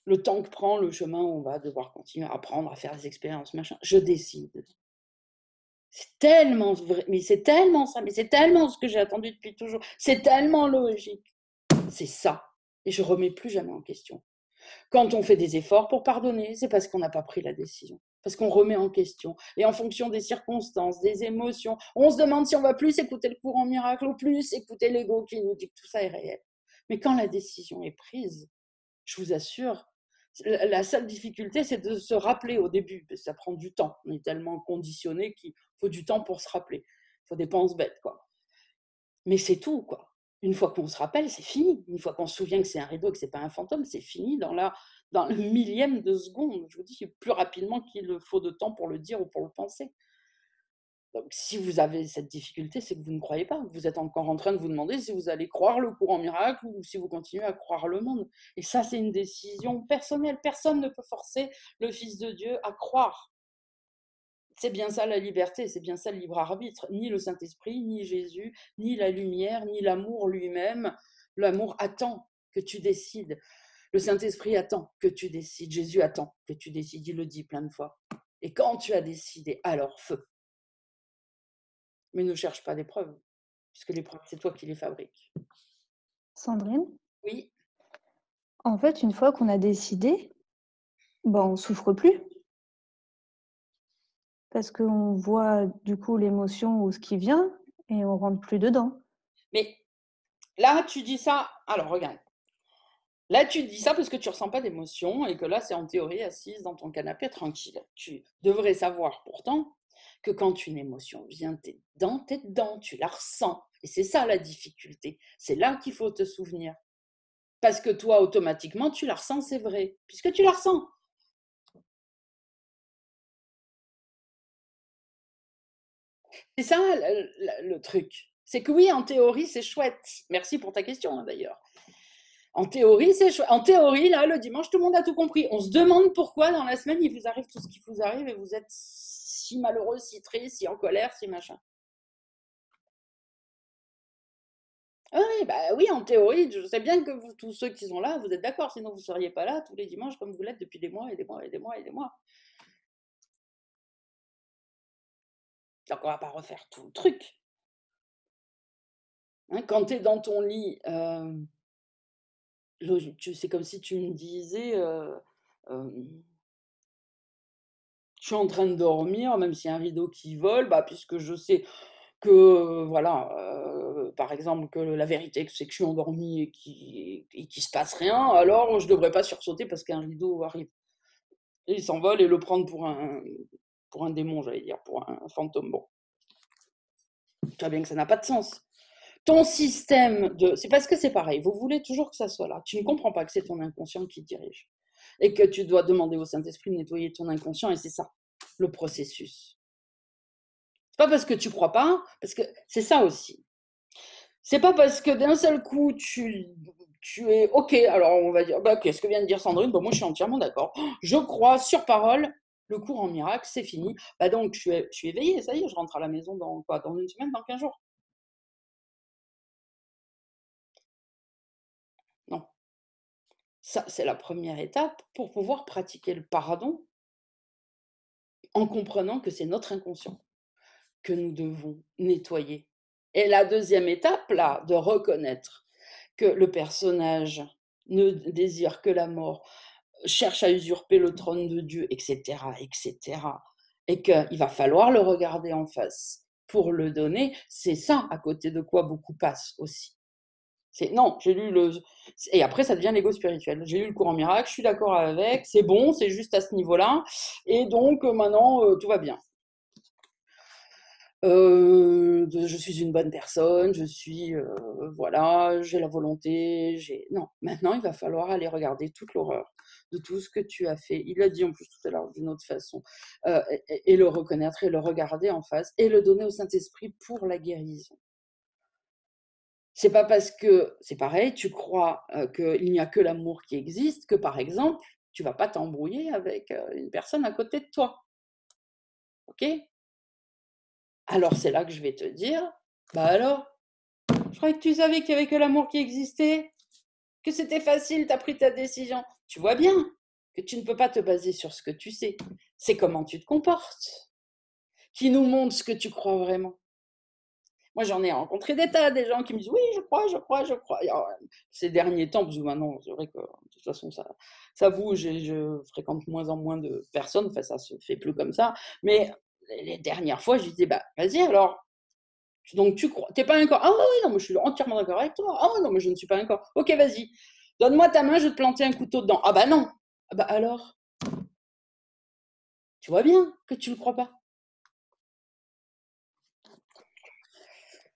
le temps que prend le chemin où on va devoir continuer à apprendre, à faire des expériences, machin. Je décide C'est tellement vrai, mais c'est tellement ça, mais c'est tellement ce que j'ai attendu depuis toujours, c'est tellement logique. C'est ça. Et je remets plus jamais en question. Quand on fait des efforts pour pardonner, c'est parce qu'on n'a pas pris la décision. Parce qu'on remet en question. Et en fonction des circonstances, des émotions, on se demande si on va plus écouter le courant miracle ou plus écouter l'ego qui nous dit que tout ça est réel. Mais quand la décision est prise, je vous assure, la seule difficulté, c'est de se rappeler au début. Ça prend du temps. On est tellement conditionné qu'il faut du temps pour se rappeler. Il faut des penses bêtes, quoi. Mais c'est tout, quoi. Une fois qu'on se rappelle, c'est fini. Une fois qu'on se souvient que c'est un rideau, que c'est pas un fantôme, c'est fini dans le millième de seconde. Je vous dis, plus rapidement qu'il faut de temps pour le dire ou pour le penser. Donc, si vous avez cette difficulté, c'est que vous ne croyez pas. Vous êtes encore en train de vous demander si vous allez croire le courant miracle ou si vous continuez à croire le monde. Et ça, c'est une décision personnelle. Personne ne peut forcer le Fils de Dieu à croire. C'est bien ça la liberté, c'est bien ça le libre arbitre. Ni le Saint-Esprit, ni Jésus, ni la lumière, ni l'amour lui-même. L'amour attend que tu décides. Le Saint-Esprit attend que tu décides. Jésus attend que tu décides. Il le dit plein de fois. Et quand tu as décidé, alors feu. Mais ne cherche pas des preuves, puisque les preuves, c'est toi qui les fabriques. Sandrine, Oui, en fait, une fois qu'on a décidé, on souffre plus. Parce qu'on voit du coup l'émotion ou ce qui vient et on rentre plus dedans. mais là, tu dis ça. Alors, regarde. Là, tu dis ça parce que tu ressens pas d'émotion et que là, c'est en théorie assise dans ton canapé tranquille. Tu devrais savoir pourtant que quand une émotion vient, t'es dedans, tu la ressens. Et c'est ça la difficulté. C'est là qu'il faut te souvenir. Parce que toi, automatiquement, tu la ressens, c'est vrai, puisque tu la ressens. C'est ça le truc. C'est que oui, en théorie, c'est chouette. Merci pour ta question, d'ailleurs. En théorie, c'est chouette. En théorie, là, le dimanche, tout le monde a tout compris. On se demande pourquoi dans la semaine, il vous arrive tout ce qui vous arrive et vous êtes si malheureux, si triste, si en colère, si machin. Ah oui, bah oui, en théorie, je sais bien que vous, tous ceux qui sont là, vous êtes d'accord, sinon vous ne seriez pas là tous les dimanches comme vous l'êtes depuis des mois et des mois et des mois et des mois. Donc on va pas refaire tout le truc. Hein, quand tu es dans ton lit, c'est comme si tu me disais, je suis en train de dormir, même s'il y a un rideau qui vole, bah, puisque je sais que, voilà, par exemple, que la vérité, c'est que je suis endormie et qu'il se passe rien, alors je devrais pas sursauter parce qu'un rideau arrive. Et il s'envole et le prendre pour un démon, j'allais dire, pour un fantôme. Bon, tu vois bien que ça n'a pas de sens. Ton système de... C'est parce que c'est pareil, vous voulez toujours que ça soit là. Tu ne comprends pas que c'est ton inconscient qui te dirige. Et que tu dois demander au Saint-Esprit de nettoyer ton inconscient, et c'est ça, le processus. C'est pas parce que tu crois pas, parce que c'est ça aussi. C'est pas parce que d'un seul coup tu es OK, alors on va dire, bah, OK, ce que vient de dire Sandrine, bah, moi je suis entièrement d'accord. Je crois sur parole, le cours en miracle, c'est fini. Bah donc je suis éveillée, ça y est, je rentre à la maison dans quoi? Dans une semaine, dans 15 jours? Non. Ça, c'est la première étape pour pouvoir pratiquer le pardon en comprenant que c'est notre inconscient que nous devons nettoyer. Et la deuxième étape, là, de reconnaître que le personnage ne désire que la mort, cherche à usurper le trône de Dieu, etc., etc., et qu'il va falloir le regarder en face pour le donner, c'est ça à côté de quoi beaucoup passent aussi. C'est non, j'ai lu le et après ça devient l'ego spirituel. J'ai lu le courant miracle, je suis d'accord avec, c'est bon, c'est juste à ce niveau-là, et donc maintenant tout va bien. Je suis une bonne personne, je suis voilà, j'ai la volonté, j'ai non, maintenant il va falloir aller regarder toute l'horreur de tout ce que tu as fait. Il l'a dit en plus tout à l'heure d'une autre façon, et le reconnaître et le regarder en face et le donner au Saint-Esprit pour la guérison. C'est pas parce que c'est pareil, tu crois qu'il n'y a que l'amour qui existe que, par exemple, tu vas pas t'embrouiller avec une personne à côté de toi. Ok? Alors c'est là que je vais te dire, bah alors, je croyais que tu savais qu'il n'y avait que l'amour qui existait, que c'était facile, tu as pris ta décision. Tu vois bien que tu ne peux pas te baser sur ce que tu sais. C'est comment tu te comportes. qui nous montre ce que tu crois vraiment. Moi, j'en ai rencontré des tas, des gens qui me disent: «Oui, je crois, je crois, je crois» et alors, ces derniers temps, parce que maintenant, c'est vrai que, de toute façon, ça bouge et je fréquente de moins en moins de personnes, enfin, ça se fait plus comme ça, mais les dernières fois, je disais: «Bah, vas-y alors, donc tu crois tu es pas un corps? Ah oui, oui, non, mais je suis entièrement d'accord avec toi. Ah non, mais je ne suis pas un corps. OK, vas-y, donne-moi ta main, je vais te planter un couteau dedans». «Ah bah non». «Ah bah alors? Tu vois bien que tu le crois pas».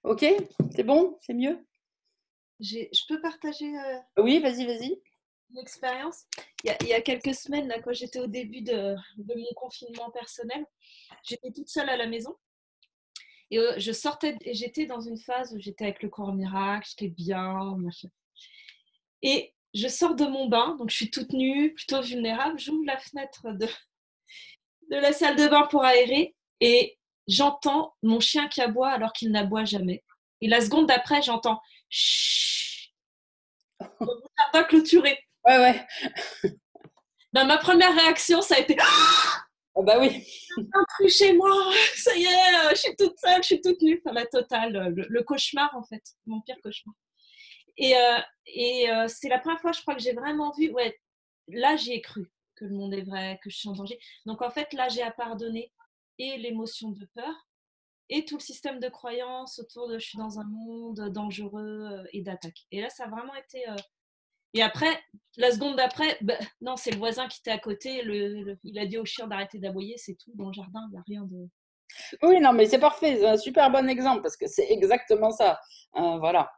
OK? C'est bon? C'est mieux? Je peux partager Oui, vas-y, vas-y. une expérience? Il y a quelques semaines, là, quand j'étais au début de mon confinement personnel, j'étais toute seule à la maison et je sortais et j'étais dans une phase où j'étais avec le corps miracle, j'étais bien, machin. Et je sors de mon bain, donc je suis toute nue, plutôt vulnérable. J'ouvre la fenêtre de la salle de bain pour aérer et j'entends mon chien qui aboie alors qu'il n'aboie jamais. Et la seconde d'après, j'entends chut dans mon jardin clôturé. Ouais, ouais. Ben, ma première réaction, ça a été Ah bah oui. un truc chez moi, ça y est, je suis toute seule, je suis toute nue. Enfin, la totale, le cauchemar en fait, mon pire cauchemar. Et c'est la première fois, je crois, que j'ai vraiment vu, ouais, là j'y ai cru, que le monde est vrai, que je suis en danger. Donc en fait, là j'ai à pardonner et l'émotion de peur et tout le système de croyances autour de je suis dans un monde dangereux et d'attaque. Et là, ça a vraiment été. Et après, la seconde d'après, bah, non, c'est le voisin qui était à côté. Il a dit au chien d'arrêter d'aboyer, c'est tout. Dans le jardin, il n'y a rien de. Oui, non, mais c'est parfait, c'est un super bon exemple parce que c'est exactement ça. Voilà.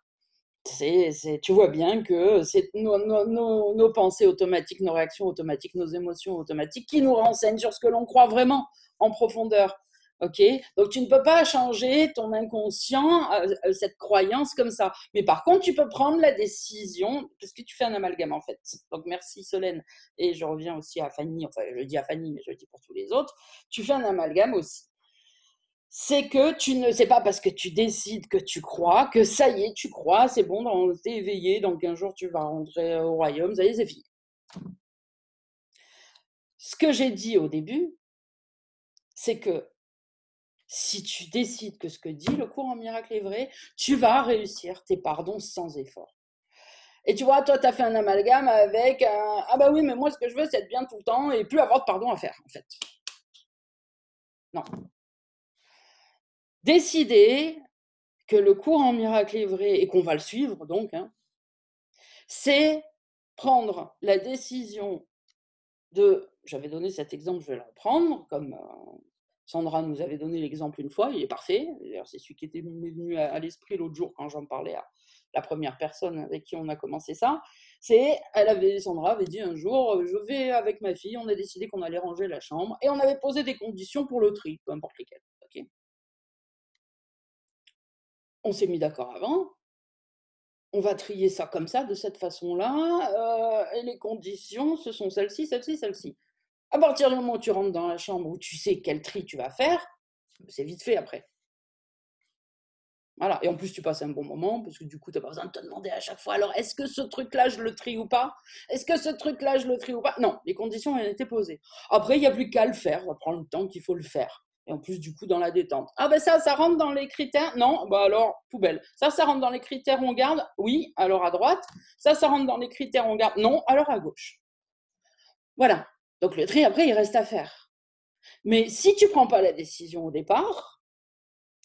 Tu vois bien que c'est nos pensées automatiques, nos réactions automatiques, nos émotions automatiques qui nous renseignent sur ce que l'on croit vraiment en profondeur. Ok? Donc tu ne peux pas changer ton inconscient, cette croyance comme ça. Mais par contre, tu peux prendre la décision, parce que tu fais un amalgame en fait. Donc merci Solène. Et je reviens aussi à Fanny, enfin je dis à Fanny, mais je le dis pour tous les autres. Tu fais un amalgame aussi. C'est que tu ne sais pas parce que tu décides que tu crois, que ça y est, tu crois, c'est bon, t'es éveillé, dans 15 jours tu vas rentrer au royaume, ça y est, c'est fini. Ce que j'ai dit au début, c'est que si tu décides que ce que dit le cours en miracle est vrai, tu vas réussir tes pardons sans effort. Et tu vois, toi, tu as fait un amalgame avec ah bah oui, mais moi, ce que je veux, c'est être bien tout le temps et plus avoir de pardon à faire, en fait. Non. Décider que le cours en miracle est vrai et qu'on va le suivre, donc, hein, c'est prendre la décision j'avais donné cet exemple, je vais le reprendre, comme Sandra nous avait donné l'exemple une fois, il est parfait. D'ailleurs, c'est celui qui m'est venu à l'esprit l'autre jour quand j'en parlais à la première personne avec qui on a commencé ça. Sandra avait dit un jour, je vais avec ma fille, on a décidé qu'on allait ranger la chambre et on avait posé des conditions pour le tri, peu importe lesquelles. Ok. On s'est mis d'accord avant, on va trier ça comme ça, de cette façon-là, et les conditions, ce sont celles-ci, celles-ci, celles-ci. À partir du moment où tu rentres dans la chambre où tu sais quel tri tu vas faire, c'est vite fait après. Voilà. Et en plus, tu passes un bon moment parce que du coup, tu n'as pas besoin de te demander à chaque fois, alors est-ce que ce truc-là, je le trie ou pas? Est-ce que ce truc-là, je le trie ou pas? Non, les conditions, elles étaient posées. Après, il n'y a plus qu'à le faire. Ça prend le temps qu'il faut le faire. Et en plus, du coup, dans la détente. Ah ben ça rentre dans les critères? Non, bah alors, poubelle. Ça rentre dans les critères, on garde? Oui, alors à droite. Ça rentre dans les critères, on garde? Non, alors à gauche. Voilà. Donc le tri, après, il reste à faire. Mais si tu ne prends pas la décision au départ,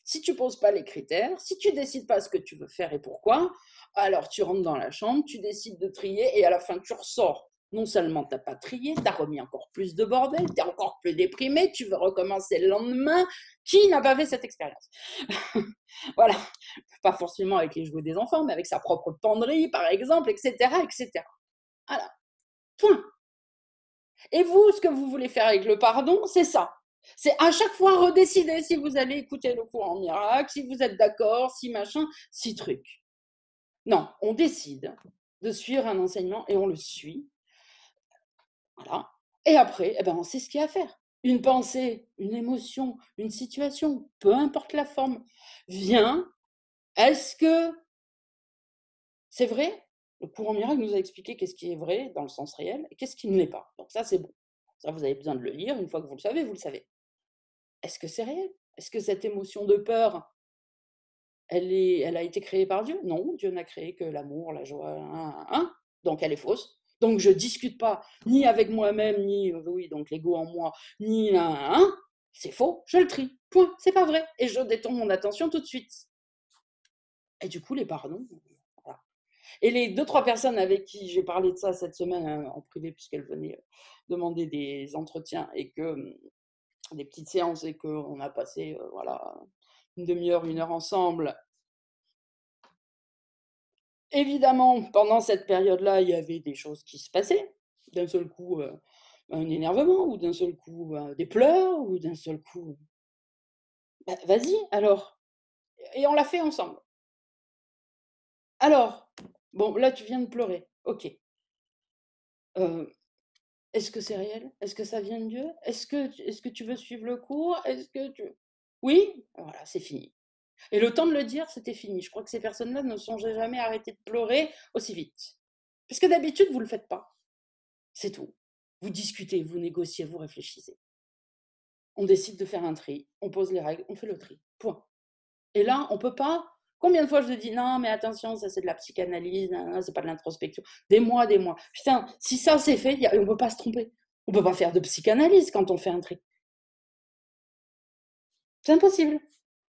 si tu ne poses pas les critères, si tu ne décides pas ce que tu veux faire et pourquoi, alors tu rentres dans la chambre, tu décides de trier et à la fin tu ressors. Non seulement tu n'as pas trié, tu as remis encore plus de bordel, tu es encore plus déprimé, tu veux recommencer le lendemain. Qui n'a pas fait cette expérience? Voilà. Pas forcément avec les jouets des enfants, mais avec sa propre penderie, par exemple, etc. etc. Voilà. Point. Et vous, ce que vous voulez faire avec le pardon, c'est ça. C'est à chaque fois redécider si vous allez écouter le cours en miracle, si vous êtes d'accord, si machin, si truc. Non, on décide de suivre un enseignement et on le suit. Voilà. Et après, eh ben, on sait ce qu'il y a à faire. Une pensée, une émotion, une situation, peu importe la forme, vient. Est-ce que c'est vrai? Le cours en miracle nous a expliqué qu'est-ce qui est vrai dans le sens réel et qu'est-ce qui ne l'est pas. Donc ça, c'est bon. Ça, vous avez besoin de le lire. Une fois que vous le savez, vous le savez. Est-ce que c'est réel? Est-ce que cette émotion de peur, elle a été créée par Dieu? Non, Dieu n'a créé que l'amour, la joie, donc elle est fausse. Donc je discute pas ni avec moi-même, ni oui, donc l'ego en moi, ni c'est faux, je le trie. Point, c'est pas vrai. Et je détourne mon attention tout de suite. Et du coup, les pardons, voilà. Et les 2-3 personnes avec qui j'ai parlé de ça cette semaine en privé, puisqu'elles venaient demander des entretiens et que des petites séances et qu'on a passé voilà, une demi-heure, 1 heure ensemble. Évidemment, pendant cette période-là, il y avait des choses qui se passaient. D'un seul coup, un énervement, ou d'un seul coup, des pleurs, ou d'un seul coup. Bah, vas-y, alors. Et on l'a fait ensemble. Alors, bon, là, tu viens de pleurer. Ok. Est-ce que c'est réel? Est-ce que ça vient de Dieu? Est-ce que tu veux suivre le cours? Est-ce que tu. Oui? Voilà, c'est fini. Et le temps de le dire, c'était fini. Je crois que ces personnes-là ne songeaient jamais à arrêter de pleurer aussi vite. Parce que d'habitude, vous ne le faites pas. C'est tout. Vous discutez, vous négociez, vous réfléchissez. On décide de faire un tri, on pose les règles, on fait le tri. Point. Et là, on ne peut pas. Combien de fois je te dis non, mais attention, ça c'est de la psychanalyse, c'est pas de l'introspection. Des mois, des mois. Putain, si ça c'est fait, on ne peut pas se tromper. On ne peut pas faire de psychanalyse quand on fait un tri. C'est impossible.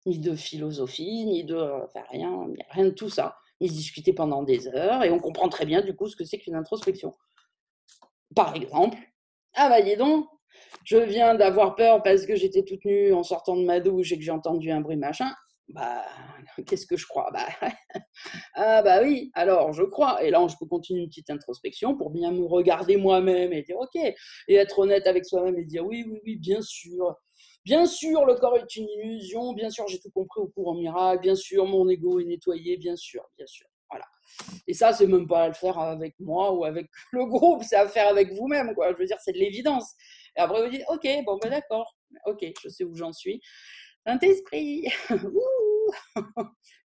Ni de philosophie, ni de. Enfin, rien de tout ça. Ils discutaient pendant des heures et on comprend très bien du coup ce que c'est qu'une introspection. Par exemple, ah bah dis donc, je viens d'avoir peur parce que j'étais toute nue en sortant de ma douche et que j'ai entendu un bruit machin. Bah, qu'est-ce que je crois? Bah, ah bah oui, alors je crois. Et là, je peux continuer une petite introspection pour bien me regarder moi-même et dire ok, et être honnête avec soi-même et dire oui, oui, oui, bien sûr. Bien sûr, le corps est une illusion. Bien sûr, j'ai tout compris au cours en miracle. Bien sûr, mon ego est nettoyé. Bien sûr, bien sûr. Voilà. Et ça, c'est même pas à le faire avec moi ou avec le groupe, c'est à faire avec vous-même, quoi. Je veux dire, c'est de l'évidence. Et après, vous dites, ok, bon, ben d'accord, ok, je sais où j'en suis. Saint-Esprit,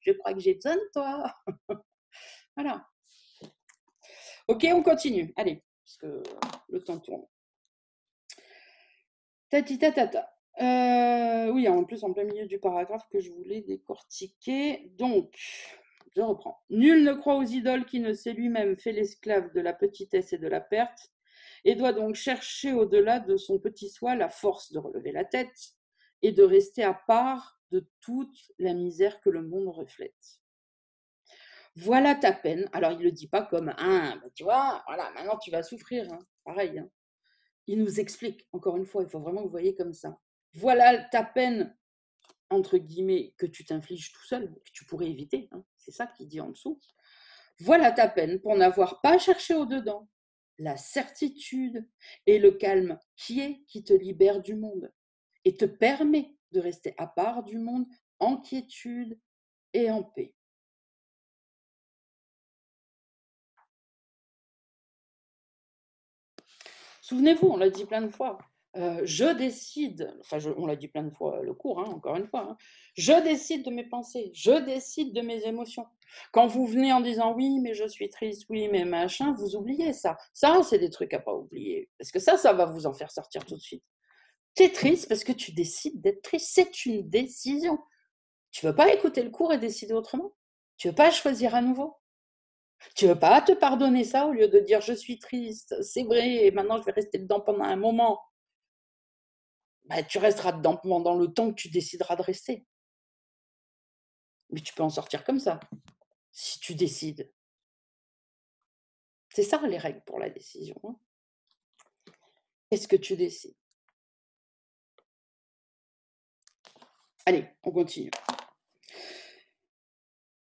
je crois que j'ai besoin de toi. Voilà. Ok, on continue. Allez, parce que le temps tourne. Tati-ta-ta-ta. Oui, en plus, en plein milieu du paragraphe que je voulais décortiquer. Donc, je reprends. Nul ne croit aux idoles qui ne s'est lui-même fait l'esclave de la petitesse et de la perte, et doit donc chercher au-delà de son petit soi la force de relever la tête et de rester à part de toute la misère que le monde reflète. Voilà ta peine. Alors, il ne le dit pas comme tu vois, voilà, maintenant tu vas souffrir. Pareil. Il nous explique, encore une fois, il faut vraiment que vous voyez comme ça. Voilà ta peine, entre guillemets, que tu t'infliges tout seul, que tu pourrais éviter. C'est ça qu'il dit en dessous. Voilà ta peine pour n'avoir pas cherché au-dedans la certitude et le calme qui te libère du monde et te permet de rester à part du monde en quiétude et en paix. Souvenez-vous, on l'a dit plein de fois, je décide, on l'a dit plein de fois le cours, encore une fois, je décide de mes pensées, je décide de mes émotions. Quand vous venez en disant oui, mais je suis triste, oui, mais machin, vous oubliez ça. Ça, c'est des trucs à pas oublier, parce que ça va vous en faire sortir tout de suite. Tu es triste parce que tu décides d'être triste, c'est une décision. Tu veux pas écouter le cours et décider autrement? Tu veux pas choisir à nouveau? Tu veux pas te pardonner ça au lieu de dire je suis triste, c'est vrai, et maintenant je vais rester dedans pendant un moment. Bah, tu resteras dedans pendant le temps que tu décideras de rester. Mais tu peux en sortir comme ça, si tu décides. C'est ça les règles pour la décision. Qu'est-ce que tu décides? Allez, on continue.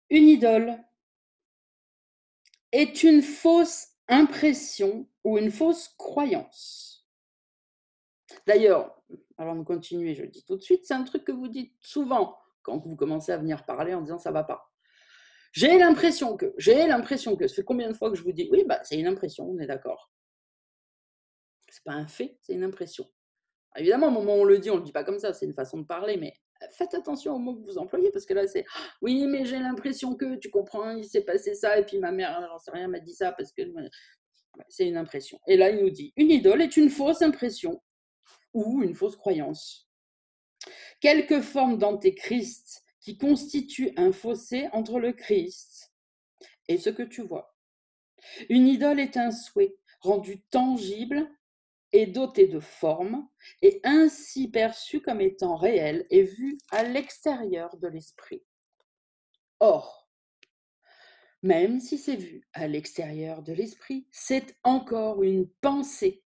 Une idole est une fausse impression ou une fausse croyance. D'ailleurs, avant de continuer, je le dis tout de suite, c'est un truc que vous dites souvent quand vous commencez à venir parler en disant ça va pas. J'ai l'impression que. Ça fait combien de fois que je vous dis oui, c'est une impression, on est d'accord. C'est pas un fait, c'est une impression. Évidemment, au moment où on le dit, on le dit pas comme ça, c'est une façon de parler, mais faites attention aux mots que vous employez, parce que là, c'est oui, mais j'ai l'impression que, tu comprends, il s'est passé ça, et puis ma mère, j'en sais rien, m'a dit ça, parce que c'est une impression. Et là, il nous dit, une idole est une fausse impression ou une fausse croyance. Quelques formes d'antéchrist qui constituent un fossé entre le Christ et ce que tu vois. Une idole est un souhait rendu tangible et doté de forme, et ainsi perçu comme étant réel et vu à l'extérieur de l'esprit. Or, même si c'est vu à l'extérieur de l'esprit, c'est encore une pensée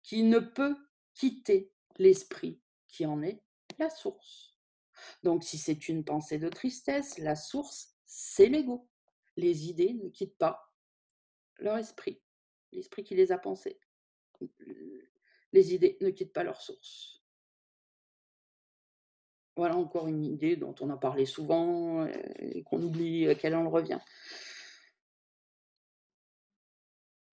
qui ne peut quitter l'esprit qui en est la source. Donc, si c'est une pensée de tristesse, la source, c'est l'ego. Les idées ne quittent pas leur esprit, l'esprit qui les a pensées. Les idées ne quittent pas leur source. Voilà encore une idée dont on a parlé souvent et qu'on oublie, à laquelle on revient.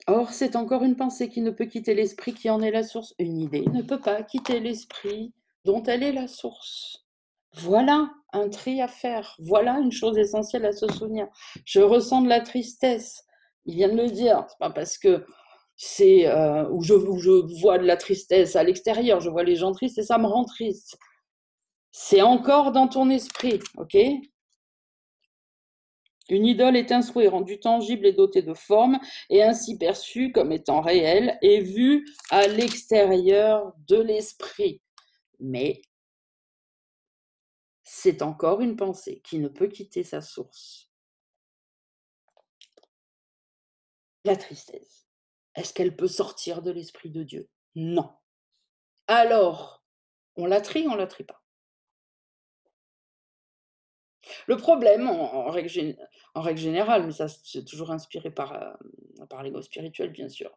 Or, c'est encore une pensée qui ne peut quitter l'esprit qui en est la source. Une idée ne peut pas quitter l'esprit dont elle est la source. Voilà un tri à faire. Voilà une chose essentielle à se souvenir. Je ressens de la tristesse. Il vient de le dire. C'est pas parce que c'est où je vois de la tristesse à l'extérieur, je vois les gens tristes et ça me rend triste. C'est encore dans ton esprit, ok? Une idole est un souhait rendu tangible et doté de forme, et ainsi perçu comme étant réel et vu à l'extérieur de l'esprit. Mais c'est encore une pensée qui ne peut quitter sa source. La tristesse, est-ce qu'elle peut sortir de l'esprit de Dieu? Non. Alors, on la trie pas? Le problème, en règle générale, mais ça c'est toujours inspiré par l'ego spirituel, bien sûr,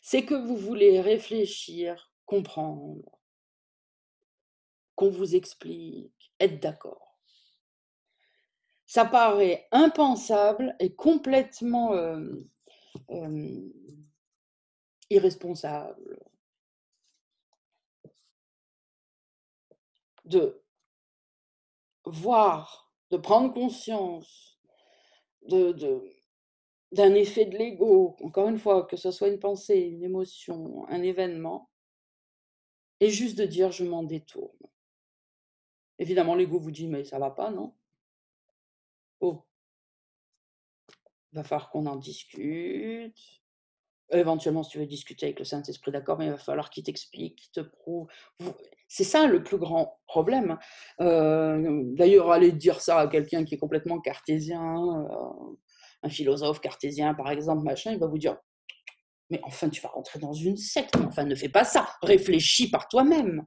c'est que vous voulez réfléchir, comprendre, qu'on vous explique, être d'accord. Ça paraît impensable et complètement irresponsable de voir, de prendre conscience d'un effet de l'ego, encore une fois, que ce soit une pensée, une émotion, un événement, et juste de dire je m'en détourne. Évidemment, l'ego vous dit mais ça va pas, non? Oh, il va falloir qu'on en discute. Éventuellement, si tu veux discuter avec le Saint-Esprit, d'accord, mais il va falloir qu'il t'explique, qu'il te prouve. C'est ça le plus grand problème. D'ailleurs, aller dire ça à quelqu'un qui est complètement cartésien, un philosophe cartésien par exemple, machin, il va vous dire mais enfin, tu vas rentrer dans une secte, mais enfin, ne fais pas ça, réfléchis par toi-même.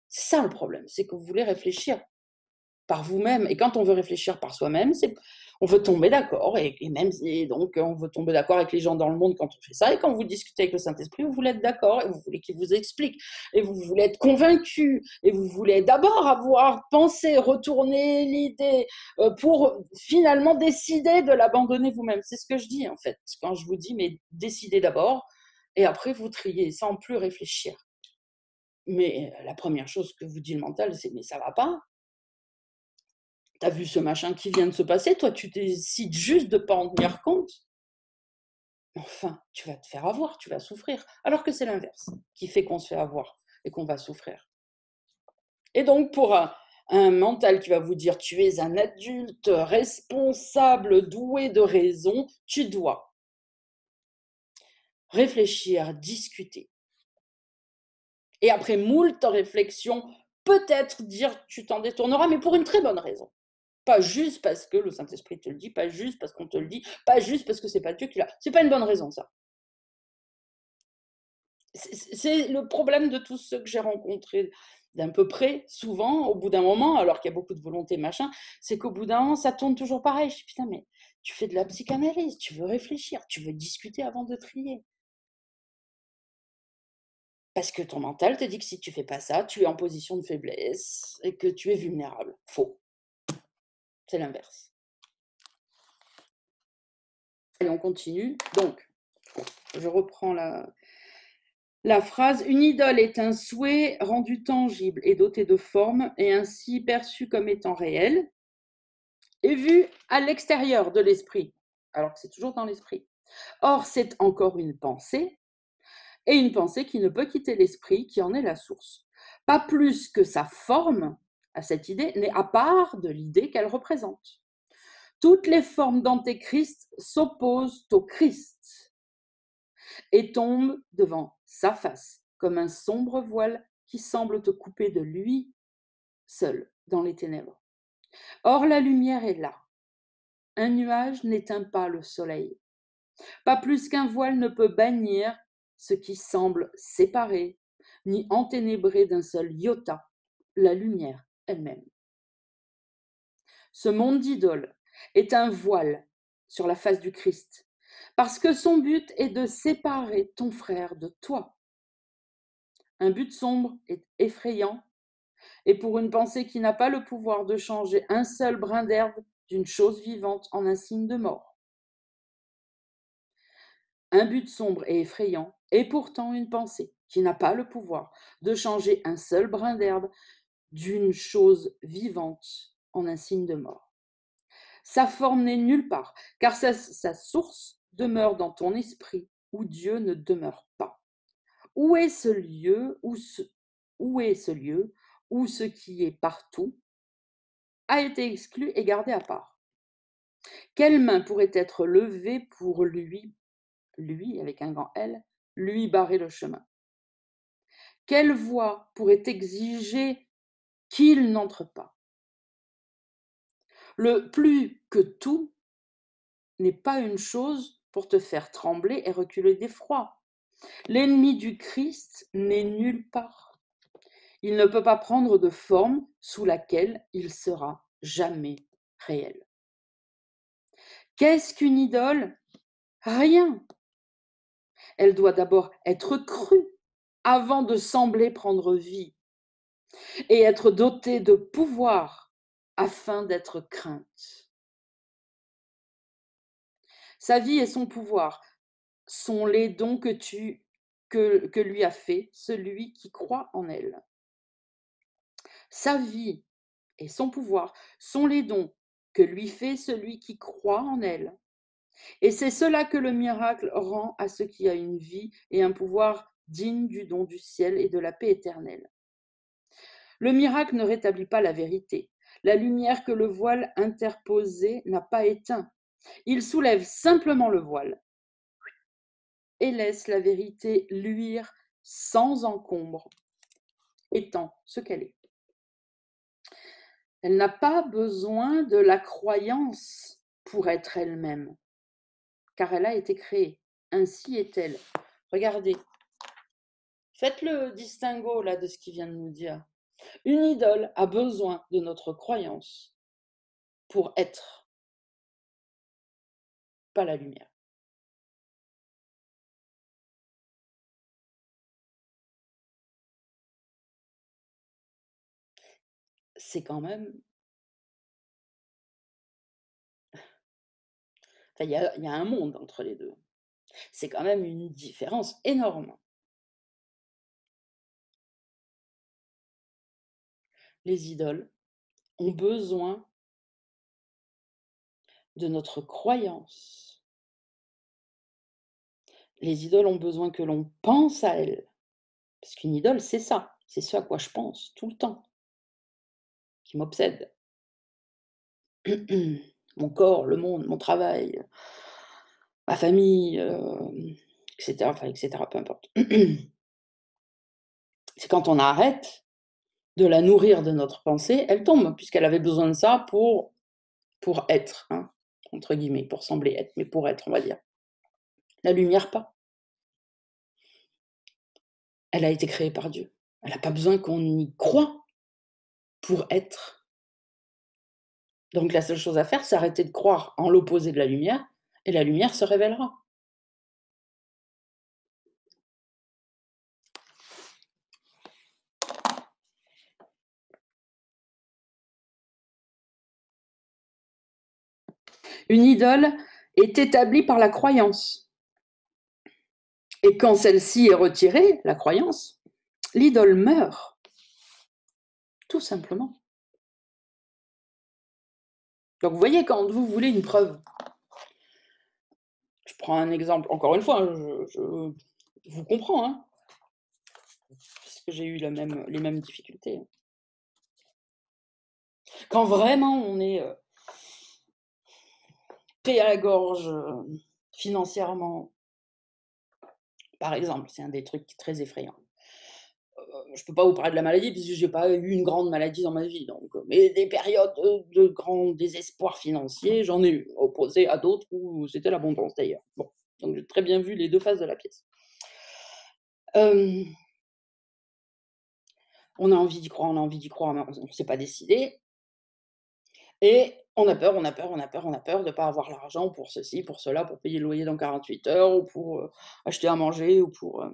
C'est ça le problème, c'est que vous voulez réfléchir par vous-même. Et quand on veut réfléchir par soi-même, on veut tomber d'accord. Et donc, on veut tomber d'accord avec les gens dans le monde quand on fait ça. Et quand vous discutez avec le Saint-Esprit, vous voulez être d'accord et vous voulez qu'il vous explique. Et vous voulez être convaincu. Et vous voulez d'abord avoir pensé, retourné l'idée pour finalement décider de l'abandonner vous-même. C'est ce que je dis en fait. Quand je vous dis, mais décidez d'abord et après vous triez sans plus réfléchir. Mais la première chose que vous dit le mental, c'est mais ça va pas. T'as vu ce machin qui vient de se passer, toi tu décides juste de ne pas en tenir compte. Enfin, tu vas te faire avoir, tu vas souffrir. Alors que c'est l'inverse qui fait qu'on se fait avoir et qu'on va souffrir. Et donc pour un mental qui va vous dire tu es un adulte responsable, doué de raison, tu dois réfléchir, discuter. Et après moult réflexions, peut-être dire tu t'en détourneras, mais pour une très bonne raison. Pas juste parce que le Saint-Esprit te le dit, pas juste parce qu'on te le dit, pas juste parce que c'est pas Dieu qui l'a. C'est pas une bonne raison, ça. C'est le problème de tous ceux que j'ai rencontrés d'un peu près, souvent, au bout d'un moment, alors qu'il y a beaucoup de volonté, machin, c'est qu'au bout d'un moment, ça tourne toujours pareil. Je dis, putain, mais tu fais de la psychanalyse, tu veux réfléchir, tu veux discuter avant de trier. Parce que ton mental te dit que si tu fais pas ça, tu es en position de faiblesse et que tu es vulnérable. Faux. C'est l'inverse. Allez, on continue. Donc, je reprends la phrase. Une idole est un souhait rendu tangible et doté de forme et ainsi perçu comme étant réel et vu à l'extérieur de l'esprit, alors que c'est toujours dans l'esprit. Or, c'est encore une pensée et une pensée qui ne peut quitter l'esprit, qui en est la source. Pas plus que sa forme à cette idée n'est à part de l'idée qu'elle représente. Toutes les formes d'antéchrist s'opposent au Christ et tombent devant sa face, comme un sombre voile qui semble te couper de lui seul dans les ténèbres. Or, la lumière est là. Un nuage n'éteint pas le soleil. Pas plus qu'un voile ne peut bannir ce qui semble séparé, ni enténébrer d'un seul iota la lumière elle-même. Ce monde d'idoles est un voile sur la face du Christ, parce que son but est de séparer ton frère de toi. Un but sombre et effrayant, et pour une pensée qui n'a pas le pouvoir de changer un seul brin d'herbe d'une chose vivante en un signe de mort. Un but sombre et effrayant, et pourtant une pensée qui n'a pas le pouvoir de changer un seul brin d'herbe d'une chose vivante en un signe de mort. Sa forme n'est nulle part, car sa source demeure dans ton esprit, où Dieu ne demeure pas. Où est ce lieu où ce qui est partout a été exclu et gardé à part? Quelle main pourrait être levée pour lui avec un grand L, lui barrer le chemin? Quelle voix pourrait exiger qu'il n'entre pas? Le plus que tout n'est pas une chose pour te faire trembler et reculer d'effroi. L'ennemi du Christ n'est nulle part. Il ne peut pas prendre de forme sous laquelle il sera jamais réel. Qu'est-ce qu'une idole? Rien. Elle doit d'abord être crue avant de sembler prendre vie et être dotée de pouvoir afin d'être crainte. Sa vie et son pouvoir sont les dons que lui a fait celui qui croit en elle. Sa vie et son pouvoir sont les dons que lui fait celui qui croit en elle. Et c'est cela que le miracle rend à ce qui a une vie et un pouvoir digne du don du ciel et de la paix éternelle. Le miracle ne rétablit pas la vérité. La lumière que le voile interposé n'a pas éteint. Il soulève simplement le voile et laisse la vérité luire sans encombre, étant ce qu'elle est. Elle n'a pas besoin de la croyance pour être elle-même, car elle a été créée. Ainsi est-elle. Regardez, faites le distinguo là de ce qu'il vient de nous dire. Une idole a besoin de notre croyance pour être, pas la lumière. C'est quand même... Enfin, il y a un monde entre les deux. C'est quand même une différence énorme. Les idoles ont besoin de notre croyance. Les idoles ont besoin que l'on pense à elles. Parce qu'une idole, c'est ça. C'est ce à quoi je pense tout le temps, qui m'obsède. Mon corps, le monde, mon travail, ma famille, etc., enfin, etc., peu importe. C'est quand on arrête de la nourrir de notre pensée, elle tombe, puisqu'elle avait besoin de ça pour être, hein, entre guillemets, pour sembler être, mais pour être, on va dire. La lumière, pas. Elle a été créée par Dieu. Elle n'a pas besoin qu'on y croie pour être. Donc la seule chose à faire, c'est arrêter de croire en l'opposé de la lumière, et la lumière se révélera. Une idole est établie par la croyance. Et quand celle-ci est retirée, la croyance, l'idole meurt. Tout simplement. Donc vous voyez, quand vous voulez une preuve, je prends un exemple, encore une fois, Je vous comprends, hein, parce que j'ai eu les mêmes difficultés. Quand vraiment on est pris à la gorge financièrement, par exemple, c'est un des trucs très effrayants. Je peux pas vous parler de la maladie parce que j'ai pas eu une grande maladie dans ma vie, donc mais des périodes de grand désespoir financier, j'en ai eu, opposé à d'autres où c'était l'abondance d'ailleurs. Bon, donc j'ai très bien vu les 2 faces de la pièce. On a envie d'y croire, mais on ne s'est pas décidé et on a peur de pas avoir l'argent pour ceci, pour cela, pour payer le loyer dans 48 heures ou pour, acheter à manger ou pour,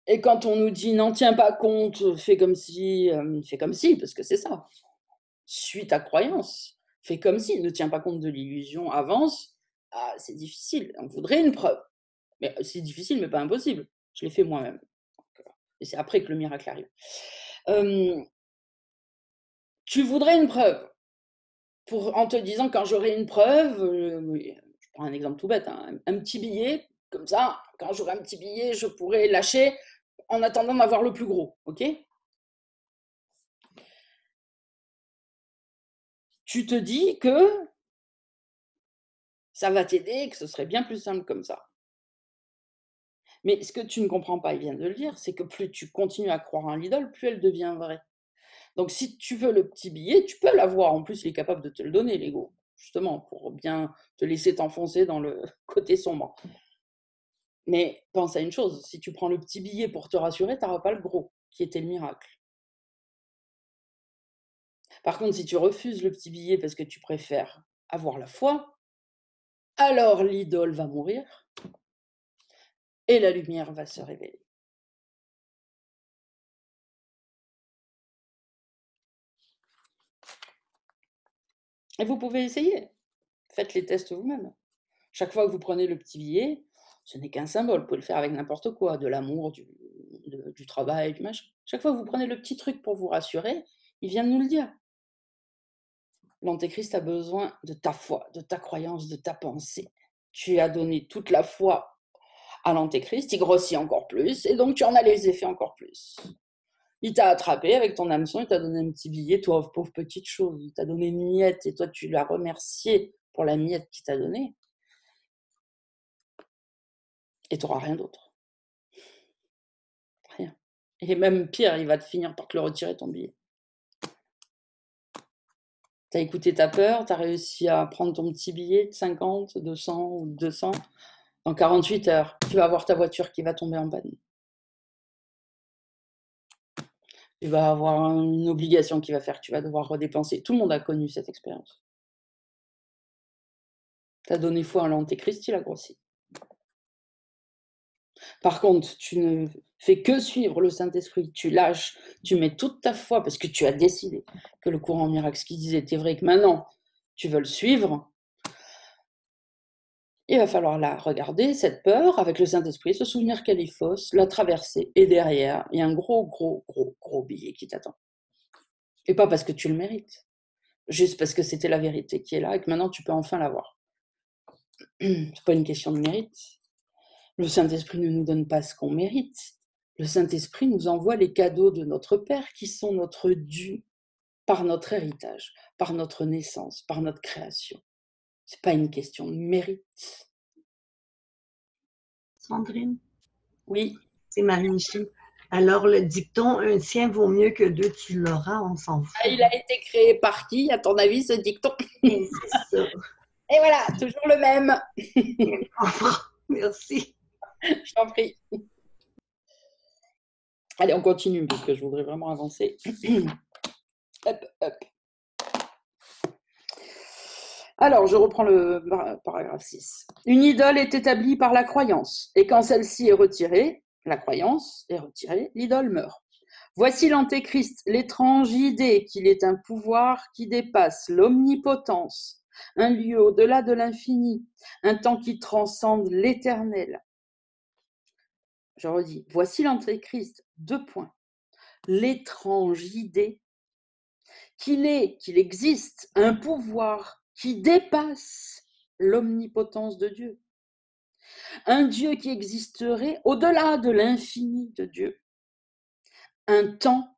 et quand on nous dit: «N'en tiens pas compte, fais comme si», parce que c'est ça. Suis ta croyance, fais comme si, ne tiens pas compte de l'illusion, avance. Ah, c'est difficile, on voudrait une preuve. Mais c'est difficile, mais pas impossible. Je l'ai fait moi-même. Et c'est après que le miracle arrive. Tu voudrais une preuve en te disant: «Quand j'aurai une preuve», je prends un exemple tout bête, hein, un petit billet, comme ça, quand j'aurai un petit billet, je pourrai lâcher en attendant d'avoir le plus gros, OK? Tu te dis que ça va t'aider, que ce serait bien plus simple comme ça. Mais ce que tu ne comprends pas, il vient de le dire, c'est que plus tu continues à croire en l'idole, plus elle devient vraie. Donc si tu veux le petit billet, tu peux l'avoir. En plus, il est capable de te le donner, l'ego, justement, pour bien te laisser t'enfoncer dans le côté sombre. Mais pense à une chose, si tu prends le petit billet pour te rassurer, tu n'auras pas le gros, qui était le miracle. Par contre, si tu refuses le petit billet parce que tu préfères avoir la foi, alors l'idole va mourir et la lumière va se révéler. Et vous pouvez essayer. Faites les tests vous-même. Chaque fois que vous prenez le petit billet, ce n'est qu'un symbole. Vous pouvez le faire avec n'importe quoi, de l'amour, du travail, du machin. Chaque fois que vous prenez le petit truc pour vous rassurer, il vient de nous le dire. L'antéchrist a besoin de ta foi, de ta croyance, de ta pensée. Tu as donné toute la foi à l'antéchrist, il grossit encore plus, et donc tu en as les effets encore plus. Il t'a attrapé avec ton hameçon, il t'a donné un petit billet, toi, pauvre petite chose. Il t'a donné une miette, et toi, tu l'as remercié pour la miette qu'il t'a donnée. Et tu n'auras rien d'autre. Rien. Et même pire, il va te finir par te le retirer, ton billet. Tu as écouté ta peur, tu as réussi à prendre ton petit billet de 50, 200 ou 200. Dans 48 heures, tu vas avoir ta voiture qui va tomber en panne. Tu vas avoir une obligation qui va faire que tu vas devoir redépenser. Tout le monde a connu cette expérience. Tu as donné foi à l'antéchrist, il a grossi. Par contre, tu ne fais que suivre le Saint-Esprit, tu lâches, tu mets toute ta foi parce que tu as décidé que le courant miracle, ce qu'il disait, était vrai, que maintenant tu veux le suivre. Il va falloir la regarder, cette peur, avec le Saint-Esprit, se souvenir qu'elle est fausse, la traverser, et derrière, il y a un gros, gros, gros, gros billet qui t'attend. Et pas parce que tu le mérites, juste parce que c'était la vérité qui est là et que maintenant tu peux enfin l'avoir. C'est pas une question de mérite. Le Saint-Esprit ne nous donne pas ce qu'on mérite. Le Saint-Esprit nous envoie les cadeaux de notre Père qui sont notre dû par notre héritage, par notre naissance, par notre création. C'est pas une question de mérite. Sandrine, Oui. c'est Marie-Michel. Alors, le dicton « un tien vaut mieux que deux, tu l'auras », on s'en fout. Il a été créé par qui, à ton avis, ce dicton? Et c'est ça. Et voilà, toujours le même. Merci. Je t'en prie. Allez, on continue, parce que je voudrais vraiment avancer. Hop, hop. Alors, je reprends le paragraphe 6. Une idole est établie par la croyance, et quand celle-ci est retirée, la croyance est retirée, l'idole meurt. Voici l'antéchrist, l'étrange idée qu'il est un pouvoir qui dépasse l'omnipotence, un lieu au-delà de l'infini, un temps qui transcende l'éternel. Je redis, voici l'antéchrist, 2 points. L'étrange idée qu'il existe un pouvoir qui dépasse l'omnipotence de Dieu, Un Dieu qui existerait au-delà de l'infini de Dieu. Un temps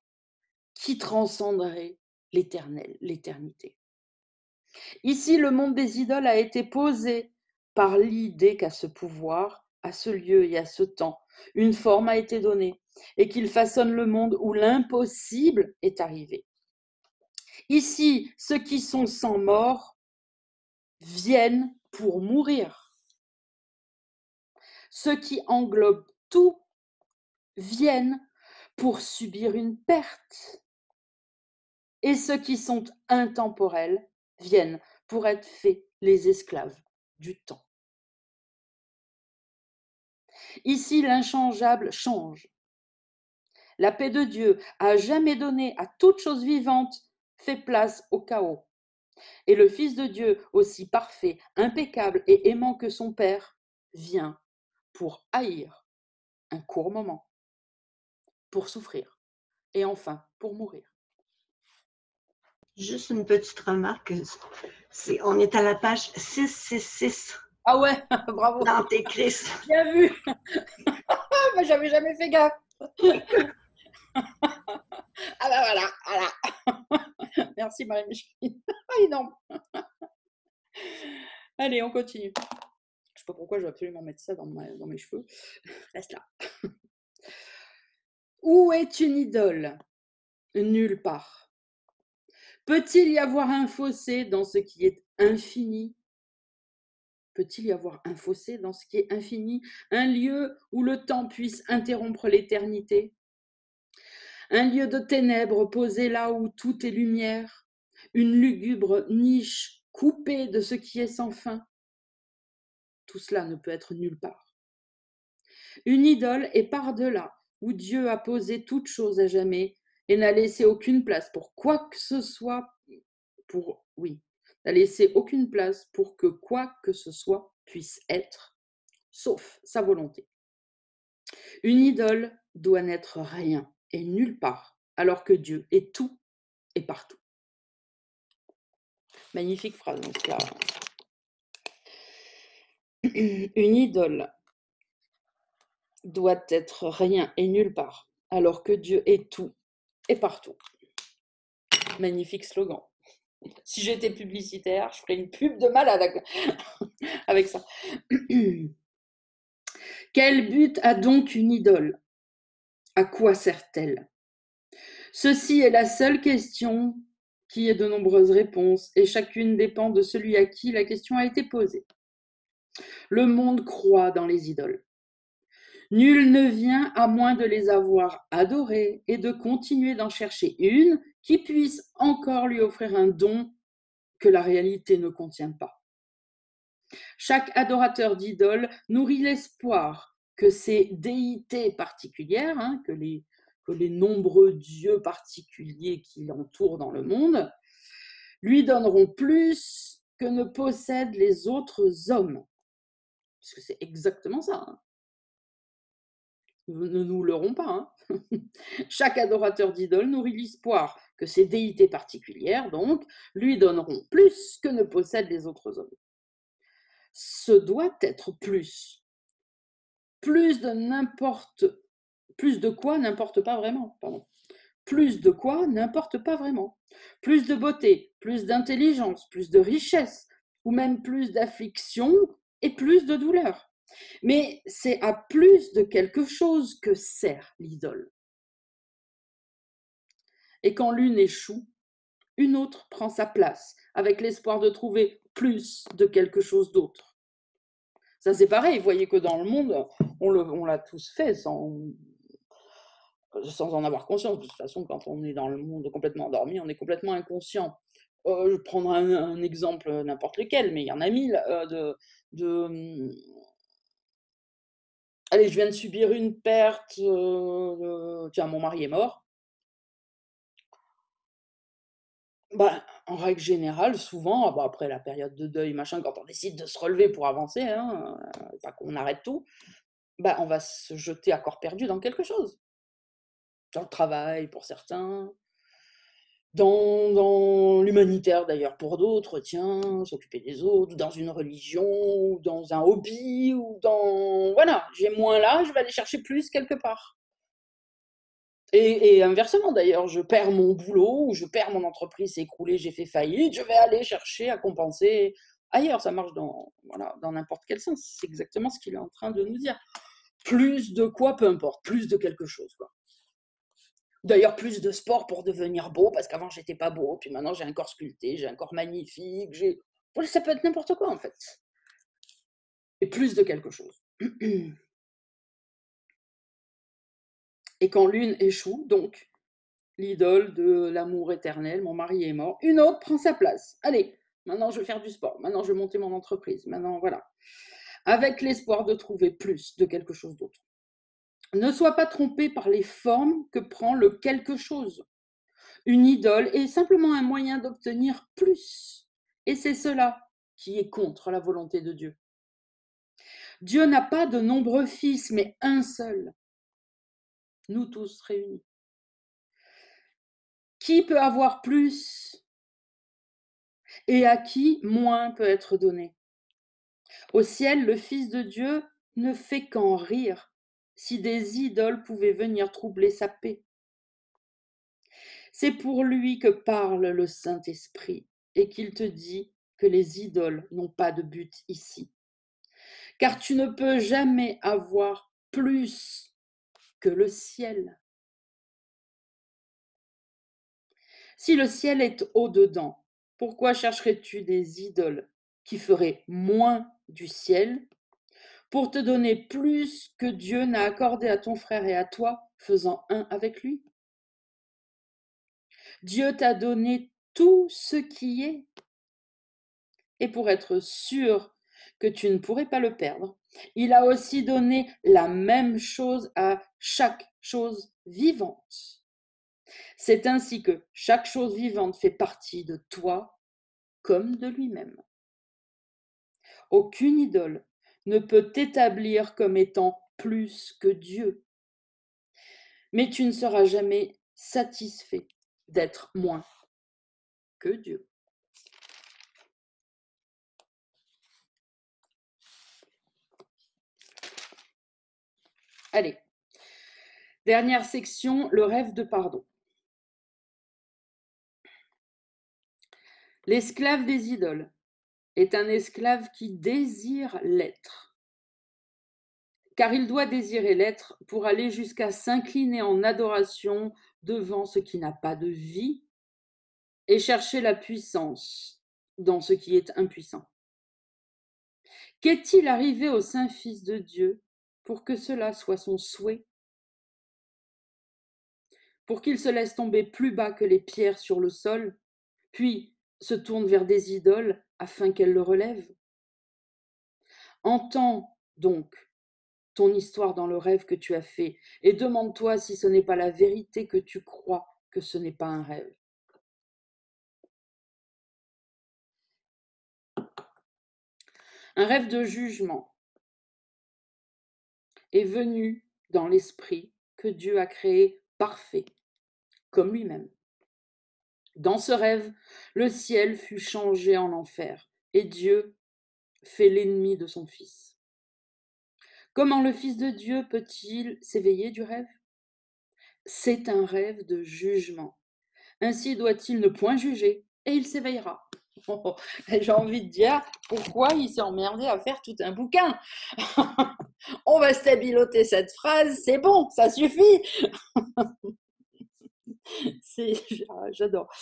qui transcenderait l'éternité. Ici, le monde des idoles a été posé par l'idée qu'à ce pouvoir, à ce lieu et à ce temps, une forme a été donnée et qu'il façonne le monde où l'impossible est arrivé. Ici, ceux qui sont sans mort viennent pour mourir. Ceux qui englobent tout viennent pour subir une perte. Et ceux qui sont intemporels viennent pour être faits les esclaves du temps. Ici, l'inchangeable change. La paix de Dieu, à jamais donnée à toute chose vivante, fait place au chaos. Et le Fils de Dieu, aussi parfait, impeccable et aimant que son Père, vient pour haïr un court moment, pour souffrir et enfin pour mourir. Juste une petite remarque. On est à la page 666 Ah ouais, bravo, d'Antéchrist. bien vu. Moi, j'avais jamais fait gaffe. Ah ben voilà. Merci Marie-Micheline. Ah, énorme. Allez, on continue. Je sais pas pourquoi je vais absolument mettre ça dans mes cheveux. Reste là. Où est une idole? Nulle part. Peut-il y avoir un fossé dans ce qui est infini? Peut-il y avoir un fossé dans ce qui est infini? Un lieu où le temps puisse interrompre l'éternité? Un lieu de ténèbres posé là où tout est lumière? Une lugubre niche coupée de ce qui est sans fin? Tout cela ne peut être nulle part. Une idole est par-delà, où Dieu a posé toute chose à jamais et n'a laissé aucune place pour quoi que ce soit, n'a laissé aucune place pour que quoi que ce soit puisse être, sauf sa volonté. Une idole doit n'être rien et nulle part, alors que Dieu est tout et partout. Magnifique phrase, donc là. Une idole doit être rien et nulle part, alors que Dieu est tout et partout. Magnifique slogan. Si j'étais publicitaire, je ferais une pub de malade avec ça. Quel but a donc une idole? À quoi sert-elle? Ceci est la seule question qui ait de nombreuses réponses, et chacune dépend de celui à qui la question a été posée. Le monde croit dans les idoles. Nul ne vient à moins de les avoir adorées et de continuer d'en chercher une qui puisse encore lui offrir un don que la réalité ne contient pas. Chaque adorateur d'idoles nourrit l'espoir que ces déités particulières, que les nombreux dieux particuliers qui l'entourent dans le monde, lui donneront plus que ne possèdent les autres hommes. Parce que c'est exactement ça. Ne nous leurrons pas. Chaque adorateur d'idole nourrit l'espoir que ces déités particulières, donc, lui donneront plus que ne possèdent les autres hommes. Ce doit être plus. Plus de quoi n'importe pas vraiment. Plus de quoi n'importe pas vraiment. Plus de beauté, plus d'intelligence, plus de richesse, ou même plus d'affliction et plus de douleur. Mais c'est à plus de quelque chose que sert l'idole. Et quand l'une échoue, une autre prend sa place, avec l'espoir de trouver plus de quelque chose d'autre. Ça c'est pareil, vous voyez que dans le monde, on l'a tous fait sans en avoir conscience. De toute façon, quand on est dans le monde complètement endormi, on est complètement inconscient. Je prendrai un exemple, n'importe lequel, mais il y en a mille, allez, je viens de subir une perte, tiens, mon mari est mort. En règle générale, souvent, après la période de deuil, machin, quand on décide de se relever pour avancer, pas qu'on arrête tout, on va se jeter à corps perdu dans quelque chose. Dans le travail, pour certains, dans l'humanitaire d'ailleurs pour d'autres, tiens, s'occuper des autres, ou dans une religion, ou dans un hobby, ou dans... Voilà, j'ai moins là, je vais aller chercher plus quelque part. Et inversement d'ailleurs, je perds mon boulot, ou je perds mon entreprise, c'est écroulé, j'ai fait faillite, je vais aller chercher à compenser ailleurs. Ça marche dans n'importe quel sens. C'est exactement ce qu'il est en train de nous dire. Plus de quoi, peu importe, plus de quelque chose, quoi. D'ailleurs, plus de sport pour devenir beau, parce qu'avant, j'étais pas beau, puis maintenant, j'ai un corps sculpté, j'ai un corps magnifique, ça peut être n'importe quoi, en fait. Et plus de quelque chose. Et quand l'une échoue, donc, l'idole de l'amour éternel, mon mari est mort, une autre prend sa place. Allez, maintenant, je vais faire du sport, maintenant, je vais monter mon entreprise, maintenant, voilà. Avec l'espoir de trouver plus de quelque chose d'autre. Ne sois pas trompé par les formes que prend le quelque chose. Une idole est simplement un moyen d'obtenir plus. Et c'est cela qui est contre la volonté de Dieu. Dieu n'a pas de nombreux fils, mais un seul. Nous tous réunis. Qui peut avoir plus et à qui moins peut être donné? Au ciel, le Fils de Dieu ne fait qu'en rire si des idoles pouvaient venir troubler sa paix. C'est pour lui que parle le Saint-Esprit et qu'il te dit que les idoles n'ont pas de but ici. Car tu ne peux jamais avoir plus que le ciel. Si le ciel est au-dedans, pourquoi chercherais-tu des idoles qui feraient moins du ciel pour te donner plus que Dieu n'a accordé à ton frère et à toi, faisant un avec lui? Dieu t'a donné tout ce qui est. Et pour être sûr que tu ne pourrais pas le perdre, il a aussi donné la même chose à chaque chose vivante. C'est ainsi que chaque chose vivante fait partie de toi comme de lui-même. Aucune idole ne peut t'établir comme étant plus que Dieu. Mais tu ne seras jamais satisfait d'être moins que Dieu. Allez, dernière section, le rêve de pardon. L'esclave des idoles est un esclave qui désire l'être, car il doit désirer l'être pour aller jusqu'à s'incliner en adoration devant ce qui n'a pas de vie et chercher la puissance dans ce qui est impuissant. Qu'est-il arrivé au Saint-Fils de Dieu pour que cela soit son souhait, pour qu'il se laisse tomber plus bas que les pierres sur le sol, puis se tourne vers des idoles afin qu'elles le relèvent? Entends donc ton histoire dans le rêve que tu as fait et demande-toi si ce n'est pas la vérité que tu crois que ce n'est pas un rêve. Un rêve de jugement est venu dans l'esprit que Dieu a créé parfait, comme lui-même. Dans ce rêve, le ciel fut changé en enfer et Dieu fait l'ennemi de son Fils. Comment le Fils de Dieu peut-il s'éveiller du rêve? C'est un rêve de jugement. Ainsi doit-il ne point juger et il s'éveillera. Oh, j'ai envie de dire, pourquoi il s'est emmerdé à faire tout un bouquin? On va stabiloter cette phrase, c'est bon, ça suffit. J'adore.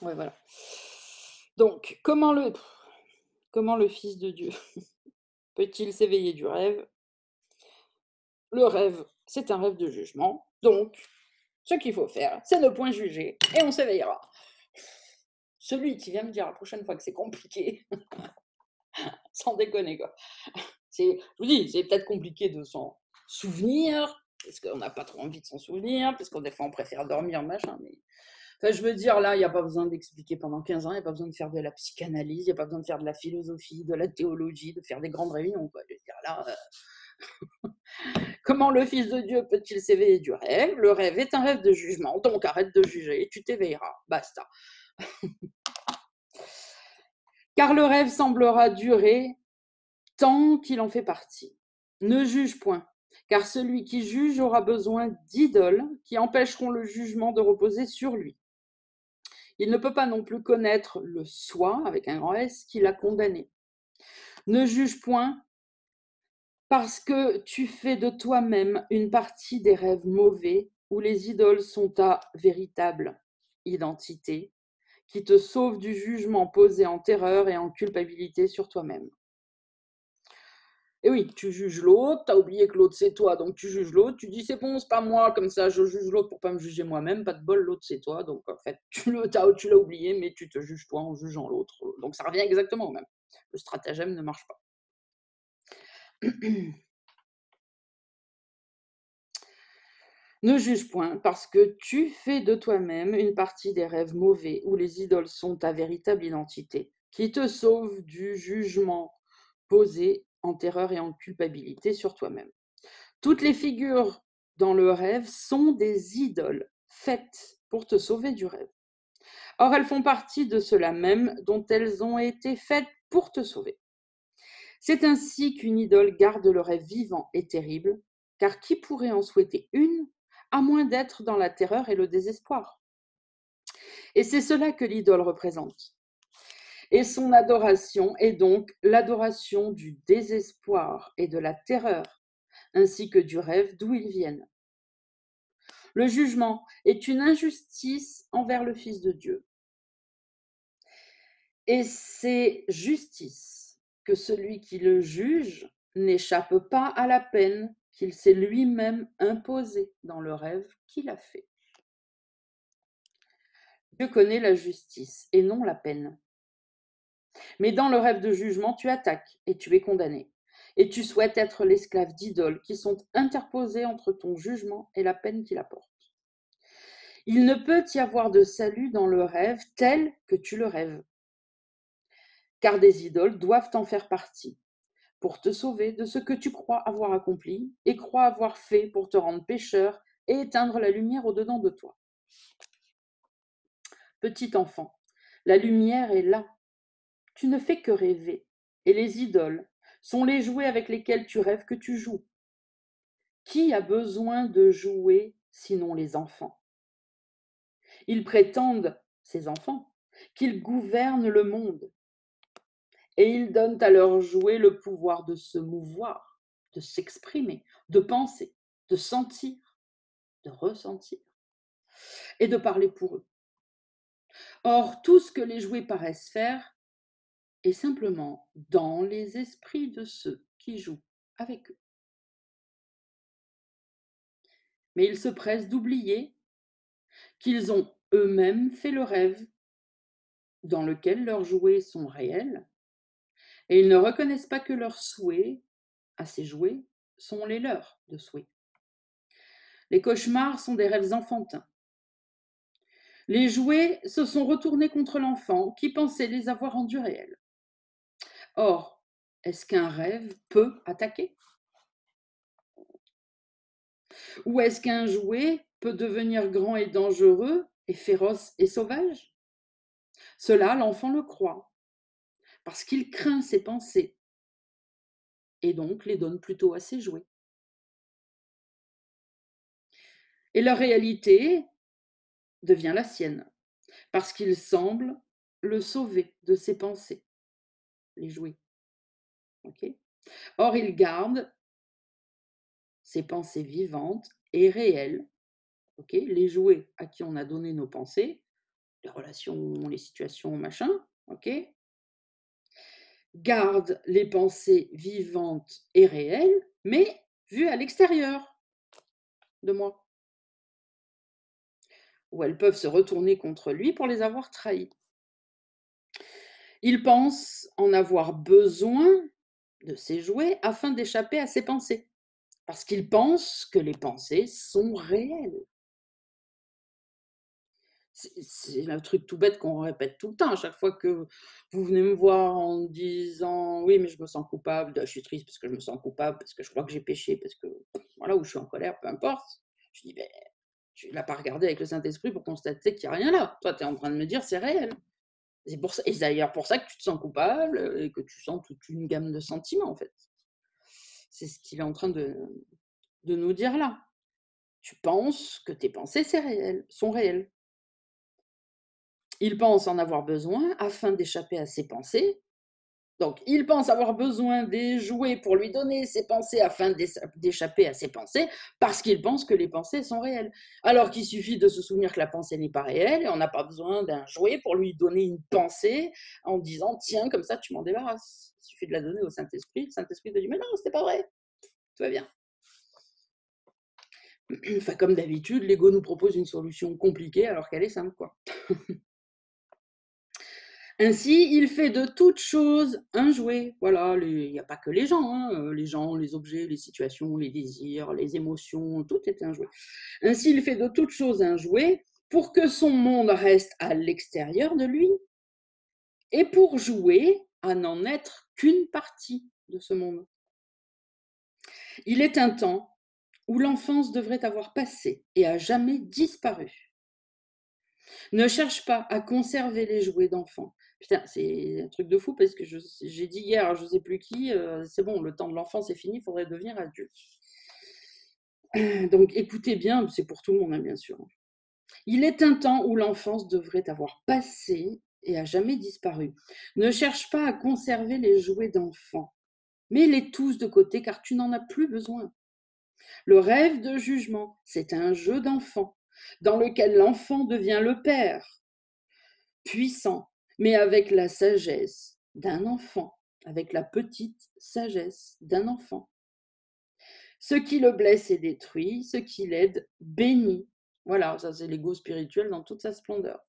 Ouais, voilà. Donc, comment le Fils de Dieu peut-il s'éveiller du rêve? Le rêve, c'est un rêve de jugement. Donc, ce qu'il faut faire, c'est ne point juger et on s'éveillera. Celui qui vient me dire la prochaine fois que c'est compliqué, sans déconner, quoi. Je vous dis, c'est peut-être compliqué de s'en souvenir, parce qu'on n'a pas trop envie de s'en souvenir, parce qu'on des fois on préfère dormir, machin. Mais... Enfin, je veux dire, là, il n'y a pas besoin d'expliquer pendant 15 ans, il n'y a pas besoin de faire de la psychanalyse, il n'y a pas besoin de faire de la philosophie, de la théologie, de faire des grandes réunions, quoi. Je veux dire, là, comment le Fils de Dieu peut-il s'éveiller du rêve? Le rêve est un rêve de jugement, donc arrête de juger, tu t'éveilleras. Basta. Car le rêve semblera durer tant qu'il en fait partie. Ne juge point, car celui qui juge aura besoin d'idoles qui empêcheront le jugement de reposer sur lui. Il ne peut pas non plus connaître le soi, avec un grand S, qui l'a condamné. Ne juge point, parce que tu fais de toi-même une partie des rêves mauvais où les idoles sont ta véritable identité, qui te sauve du jugement posé en terreur et en culpabilité sur toi-même. Et oui, tu juges l'autre, tu as oublié que l'autre c'est toi, donc tu juges l'autre, tu dis c'est bon, c'est pas moi, comme ça je juge l'autre pour pas me juger moi-même, pas de bol, l'autre c'est toi, donc en fait tu l'as oublié, mais tu te juges toi en jugeant l'autre, donc ça revient exactement au même. Le stratagème ne marche pas. Ne juge point, parce que tu fais de toi-même une partie des rêves mauvais où les idoles sont ta véritable identité, qui te sauve du jugement posé en terreur et en culpabilité sur toi-même. Toutes les figures dans le rêve sont des idoles faites pour te sauver du rêve. Or, elles font partie de cela même dont elles ont été faites pour te sauver. C'est ainsi qu'une idole garde le rêve vivant et terrible, car qui pourrait en souhaiter une, à moins d'être dans la terreur et le désespoir? Et c'est cela que l'idole représente. Et son adoration est donc l'adoration du désespoir et de la terreur, ainsi que du rêve d'où ils viennent. Le jugement est une injustice envers le Fils de Dieu. Et c'est justice que celui qui le juge n'échappe pas à la peine qu'il s'est lui-même imposée dans le rêve qu'il a fait. Dieu connaît la justice et non la peine. Mais dans le rêve de jugement, tu attaques et tu es condamné. Et tu souhaites être l'esclave d'idoles qui sont interposées entre ton jugement et la peine qu'il apporte. Il ne peut y avoir de salut dans le rêve tel que tu le rêves, car des idoles doivent en faire partie, pour te sauver de ce que tu crois avoir accompli et crois avoir fait pour te rendre pécheur et éteindre la lumière au-dedans de toi. Petit enfant, la lumière est là. Tu ne fais que rêver, et les idoles sont les jouets avec lesquels tu rêves que tu joues. Qui a besoin de jouer sinon les enfants? Ils prétendent, ces enfants, qu'ils gouvernent le monde, et ils donnent à leurs jouets le pouvoir de se mouvoir, de s'exprimer, de penser, de sentir, de ressentir, et de parler pour eux. Or, tout ce que les jouets paraissent faire est simplement dans les esprits de ceux qui jouent avec eux. Mais ils se pressent d'oublier qu'ils ont eux-mêmes fait le rêve dans lequel leurs jouets sont réels, et ils ne reconnaissent pas que leurs souhaits à ces jouets sont les leurs de souhaits. Les cauchemars sont des rêves enfantins. Les jouets se sont retournés contre l'enfant qui pensait les avoir rendus réels. Or, est-ce qu'un rêve peut attaquer? Ou est-ce qu'un jouet peut devenir grand et dangereux et féroce et sauvage? Cela, l'enfant le croit, parce qu'il craint ses pensées, et donc les donne plutôt à ses jouets. Et leur réalité devient la sienne, parce qu'il semble le sauver de ses pensées, les jouets. Okay. Or, il garde ses pensées vivantes et réelles, okay, les jouets à qui on a donné nos pensées, les relations, les situations, machin, okay, garde les pensées vivantes et réelles, mais vues à l'extérieur de moi, où elles peuvent se retourner contre lui pour les avoir trahies. Il pense en avoir besoin de ces jouets afin d'échapper à ses pensées. Parce qu'il pense que les pensées sont réelles. C'est le truc tout bête qu'on répète tout le temps. À chaque fois que vous venez me voir en disant: «Oui, mais je me sens coupable, je suis triste parce que je me sens coupable, parce que je crois que j'ai péché, parce que voilà, ou je suis en colère», peu importe. Je dis: «Beh, tu l'as pas regardé avec le Saint-Esprit pour constater qu'il y a rien là. Toi, tu es en train de me dire: «C'est réel». C'est pour ça, et c'est d'ailleurs pour ça que tu te sens coupable, et que tu sens toute une gamme de sentiments, en fait. C'est ce qu'il est en train de nous dire là. Tu penses que tes pensées, sont réelles. Il pense en avoir besoin afin d'échapper à ses pensées. Donc, il pense avoir besoin des jouets pour lui donner ses pensées afin d'échapper à ses pensées, parce qu'il pense que les pensées sont réelles. Alors qu'il suffit de se souvenir que la pensée n'est pas réelle, et on n'a pas besoin d'un jouet pour lui donner une pensée en disant: tiens, comme ça tu m'en débarrasses. Il suffit de la donner au Saint-Esprit. Le Saint-Esprit te dit: mais non, c'était pas vrai. Tout va bien. Enfin, comme d'habitude, l'ego nous propose une solution compliquée alors qu'elle est simple, quoi. Ainsi, il fait de toutes choses un jouet. Voilà, il n'y a pas que les gens, les objets, les situations, les désirs, les émotions, tout est un jouet. Ainsi, il fait de toutes choses un jouet pour que son monde reste à l'extérieur de lui et pour jouer à n'en être qu'une partie de ce monde. Il est un temps où l'enfance devrait avoir passé et à jamais disparu. Ne cherche pas à conserver les jouets d'enfant. Putain, c'est un truc de fou parce que j'ai dit hier, je ne sais plus qui, c'est bon, le temps de l'enfance est fini, il faudrait devenir adulte. Donc écoutez bien, c'est pour tout le monde, hein, bien sûr. Il est un temps où l'enfance devrait avoir passé et à jamais disparu. Ne cherche pas à conserver les jouets d'enfant. Mets-les tous de côté car tu n'en as plus besoin. Le rêve de jugement, c'est un jeu d'enfant dans lequel l'enfant devient le père, puissant, mais avec la sagesse d'un enfant, avec la petite sagesse d'un enfant. Ce qui le blesse est détruit, ce qui l'aide bénit. Voilà, ça c'est l'ego spirituel dans toute sa splendeur.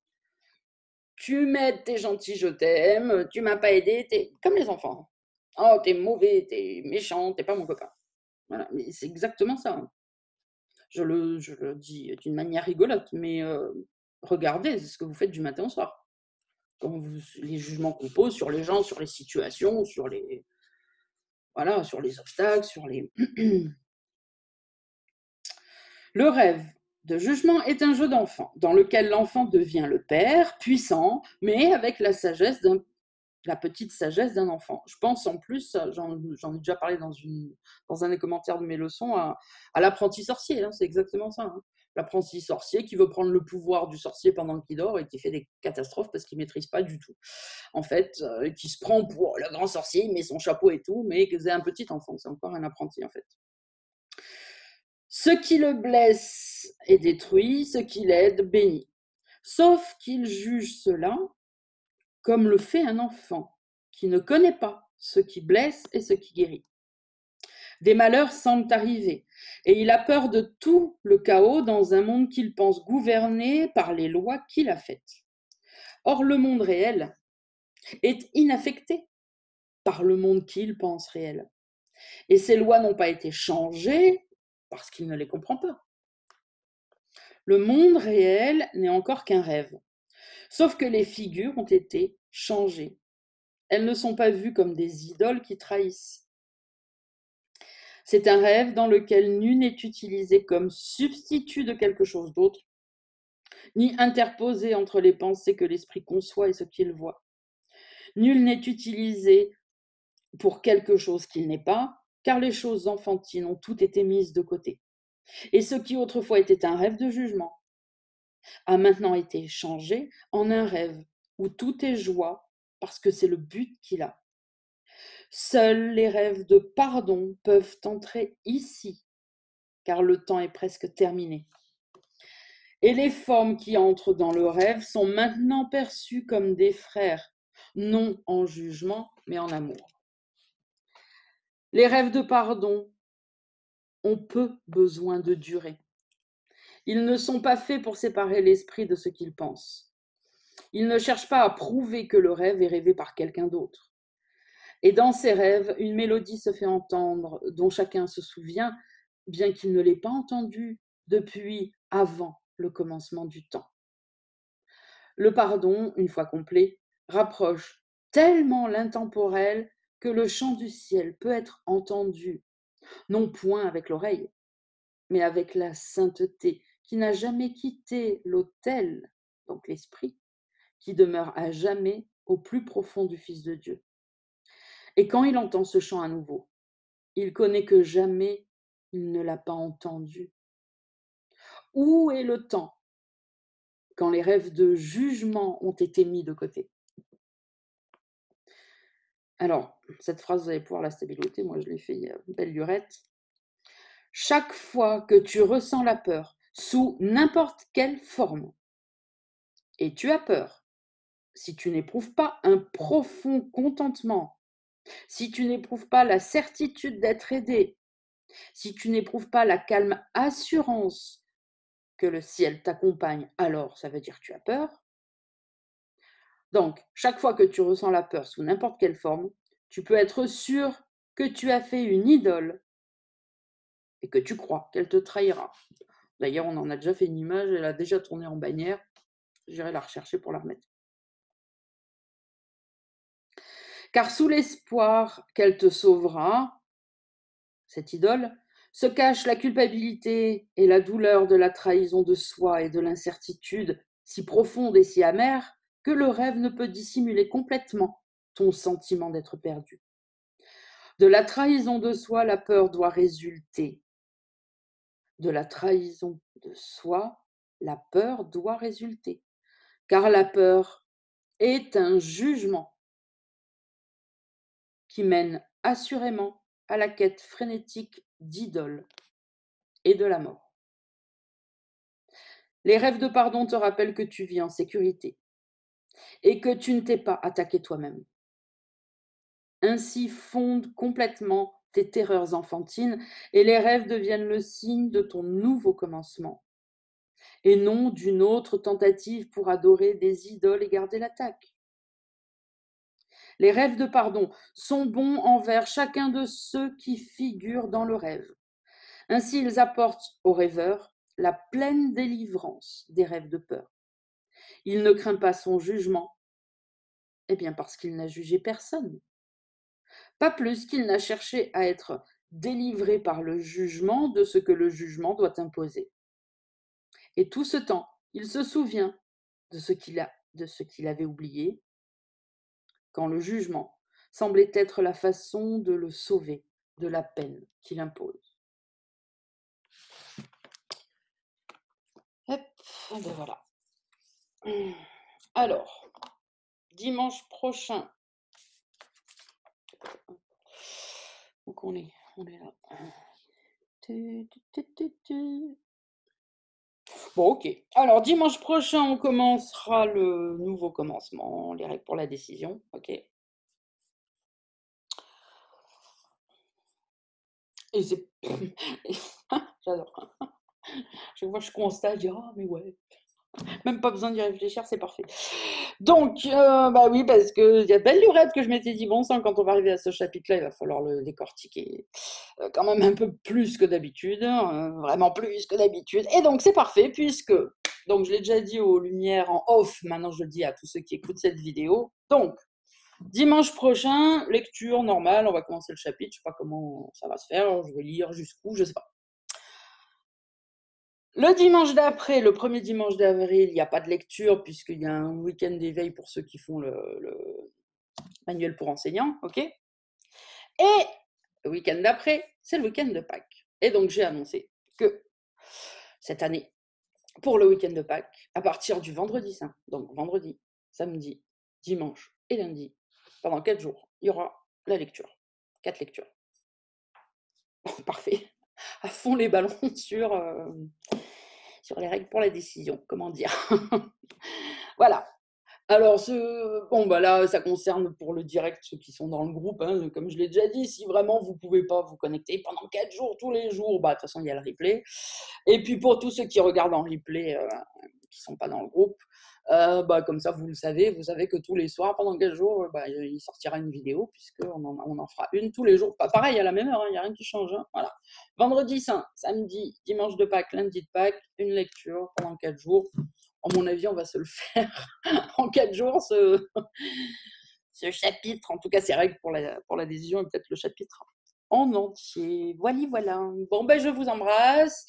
Tu m'aides, t'es gentil, je t'aime, tu m'as pas aidé, t'es comme les enfants. Oh, t'es mauvais, t'es méchant, t'es pas mon copain. Voilà, mais c'est exactement ça. Hein. Je le dis d'une manière rigolote, mais regardez, c'est ce que vous faites du matin au soir. Quand les jugements qu'on pose sur les gens, sur les situations, sur les obstacles, sur les... Le rêve de jugement est un jeu d'enfant, dans lequel l'enfant devient le père, puissant, mais avec la petite sagesse d'un enfant. Je pense en plus, j'en ai déjà parlé dans un des commentaires de mes leçons, à l'apprenti sorcier, hein, c'est exactement ça. Hein. L'apprenti sorcier qui veut prendre le pouvoir du sorcier pendant qu'il dort et qui fait des catastrophes parce qu'il ne maîtrise pas du tout. En fait, qui se prend pour le grand sorcier, il met son chapeau et tout, mais que c'est un petit enfant, c'est encore un apprenti en fait. Ce qui le blesse est détruit, ce qui l'aide bénit. Sauf qu'il juge cela comme le fait un enfant qui ne connaît pas ce qui blesse et ce qui guérit. Des malheurs semblent arriver et il a peur de tout le chaos dans un monde qu'il pense gouverné par les lois qu'il a faites. Or, le monde réel est inaffecté par le monde qu'il pense réel. Et ces lois n'ont pas été changées parce qu'il ne les comprend pas. Le monde réel n'est encore qu'un rêve, sauf que les figures ont été changées. Elles ne sont pas vues comme des idoles qui trahissent. C'est un rêve dans lequel nul n'est utilisé comme substitut de quelque chose d'autre, ni interposé entre les pensées que l'esprit conçoit et ce qu'il voit. Nul n'est utilisé pour quelque chose qu'il n'est pas, car les choses enfantines ont toutes été mises de côté. Et ce qui autrefois était un rêve de jugement a maintenant été changé en un rêve où tout est joie parce que c'est le but qu'il a. Seuls les rêves de pardon peuvent entrer ici, car le temps est presque terminé. Et les formes qui entrent dans le rêve sont maintenant perçues comme des frères, non en jugement, mais en amour. Les rêves de pardon ont peu besoin de durée. Ils ne sont pas faits pour séparer l'esprit de ce qu'il pense. Ils ne cherchent pas à prouver que le rêve est rêvé par quelqu'un d'autre. Et dans ces rêves, une mélodie se fait entendre dont chacun se souvient, bien qu'il ne l'ait pas entendu depuis avant le commencement du temps. Le pardon, une fois complet, rapproche tellement l'intemporel que le chant du ciel peut être entendu, non point avec l'oreille, mais avec la sainteté qui n'a jamais quitté l'autel, donc l'esprit, qui demeure à jamais au plus profond du Fils de Dieu. Et quand il entend ce chant à nouveau, il connaît que jamais il ne l'a pas entendu. Où est le temps quand les rêves de jugement ont été mis de côté? Alors, cette phrase, vous allez pouvoir la stabilité, moi je l'ai fait belle lurette. Chaque fois que tu ressens la peur, sous n'importe quelle forme, et tu as peur, si tu n'éprouves pas un profond contentement, si tu n'éprouves pas la certitude d'être aidé, si tu n'éprouves pas la calme assurance que le ciel t'accompagne, alors ça veut dire que tu as peur. Donc, chaque fois que tu ressens la peur sous n'importe quelle forme, tu peux être sûr que tu as fait une idole et que tu crois qu'elle te trahira. D'ailleurs, on en a déjà fait une image, elle a déjà tourné en bannière. J'irai la rechercher pour la remettre. Car sous l'espoir qu'elle te sauvera, cette idole, se cache la culpabilité et la douleur de la trahison de soi et de l'incertitude si profonde et si amère que le rêve ne peut dissimuler complètement ton sentiment d'être perdu. De la trahison de soi, la peur doit résulter. De la trahison de soi, la peur doit résulter. Car la peur est un jugement qui mène assurément à la quête frénétique d'idoles et de la mort. Les rêves de pardon te rappellent que tu vis en sécurité et que tu ne t'es pas attaqué toi-même. Ainsi fondent complètement tes terreurs enfantines et les rêves deviennent le signe de ton nouveau commencement et non d'une autre tentative pour adorer des idoles et garder l'attaque. Les rêves de pardon sont bons envers chacun de ceux qui figurent dans le rêve. Ainsi, ils apportent au rêveur la pleine délivrance des rêves de peur. Il ne craint pas son jugement, eh bien parce qu'il n'a jugé personne. Pas plus qu'il n'a cherché à être délivré par le jugement de ce que le jugement doit imposer. Et tout ce temps, il se souvient de ce qu'il avait oublié, quand le jugement semblait être la façon de le sauver de la peine qu'il impose. Hop, ben voilà. Alors, dimanche prochain, où on est là. Bon, ok. Alors, dimanche prochain, on commencera le nouveau commencement, les règles pour la décision. Ok. Et c'est. J'adore. Chaque fois que je constate, je dis, ah, mais ouais. Même pas besoin d'y réfléchir, c'est parfait. Donc, bah oui, parce qu'il y a belle lurette que je m'étais dit, bon sang, quand on va arriver à ce chapitre-là, il va falloir le décortiquer quand même un peu plus que d'habitude, vraiment plus que d'habitude. Et donc, c'est parfait, puisque, donc je l'ai déjà dit aux lumières en off, maintenant je le dis à tous ceux qui écoutent cette vidéo. Donc, dimanche prochain, lecture normale, on va commencer le chapitre, je sais pas comment ça va se faire, je vais lire jusqu'où, je sais pas. Le dimanche d'après, le premier dimanche d'avril, il n'y a pas de lecture puisqu'il y a un week-end d'éveil pour ceux qui font le manuel pour enseignants, ok. Et le week-end d'après, c'est le week-end de Pâques. Et donc j'ai annoncé que cette année, pour le week-end de Pâques, à partir du vendredi saint, donc vendredi, samedi, dimanche et lundi, pendant 4 jours, il y aura la lecture. 4 lectures. Parfait. À fond les ballons sur les règles pour la décision, comment dire. Voilà. Alors, bon, bah là, ça concerne pour le direct ceux qui sont dans le groupe, hein, comme je l'ai déjà dit, si vraiment vous ne pouvez pas vous connecter pendant 4 jours, tous les jours, bah, de toute façon, il y a le replay. Et puis pour tous ceux qui regardent en replay, qui ne sont pas dans le groupe, Comme ça, vous savez que tous les soirs, pendant 4 jours, il sortira une vidéo, puisqu'on on en fera une tous les jours. Pareil, à la même heure, il n'y a rien qui change. Hein, voilà. Vendredi saint, samedi, dimanche de Pâques, lundi de Pâques, une lecture pendant 4 jours. À mon avis, on va se le faire en 4 jours, ce chapitre. En tout cas, c'est règle pour l'adhésion et peut-être le chapitre en entier. Voilà. Bon, je vous embrasse.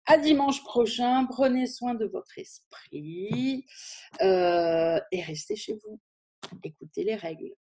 À dimanche prochain. Prenez soin de votre esprit et restez chez vous. Écoutez les règles.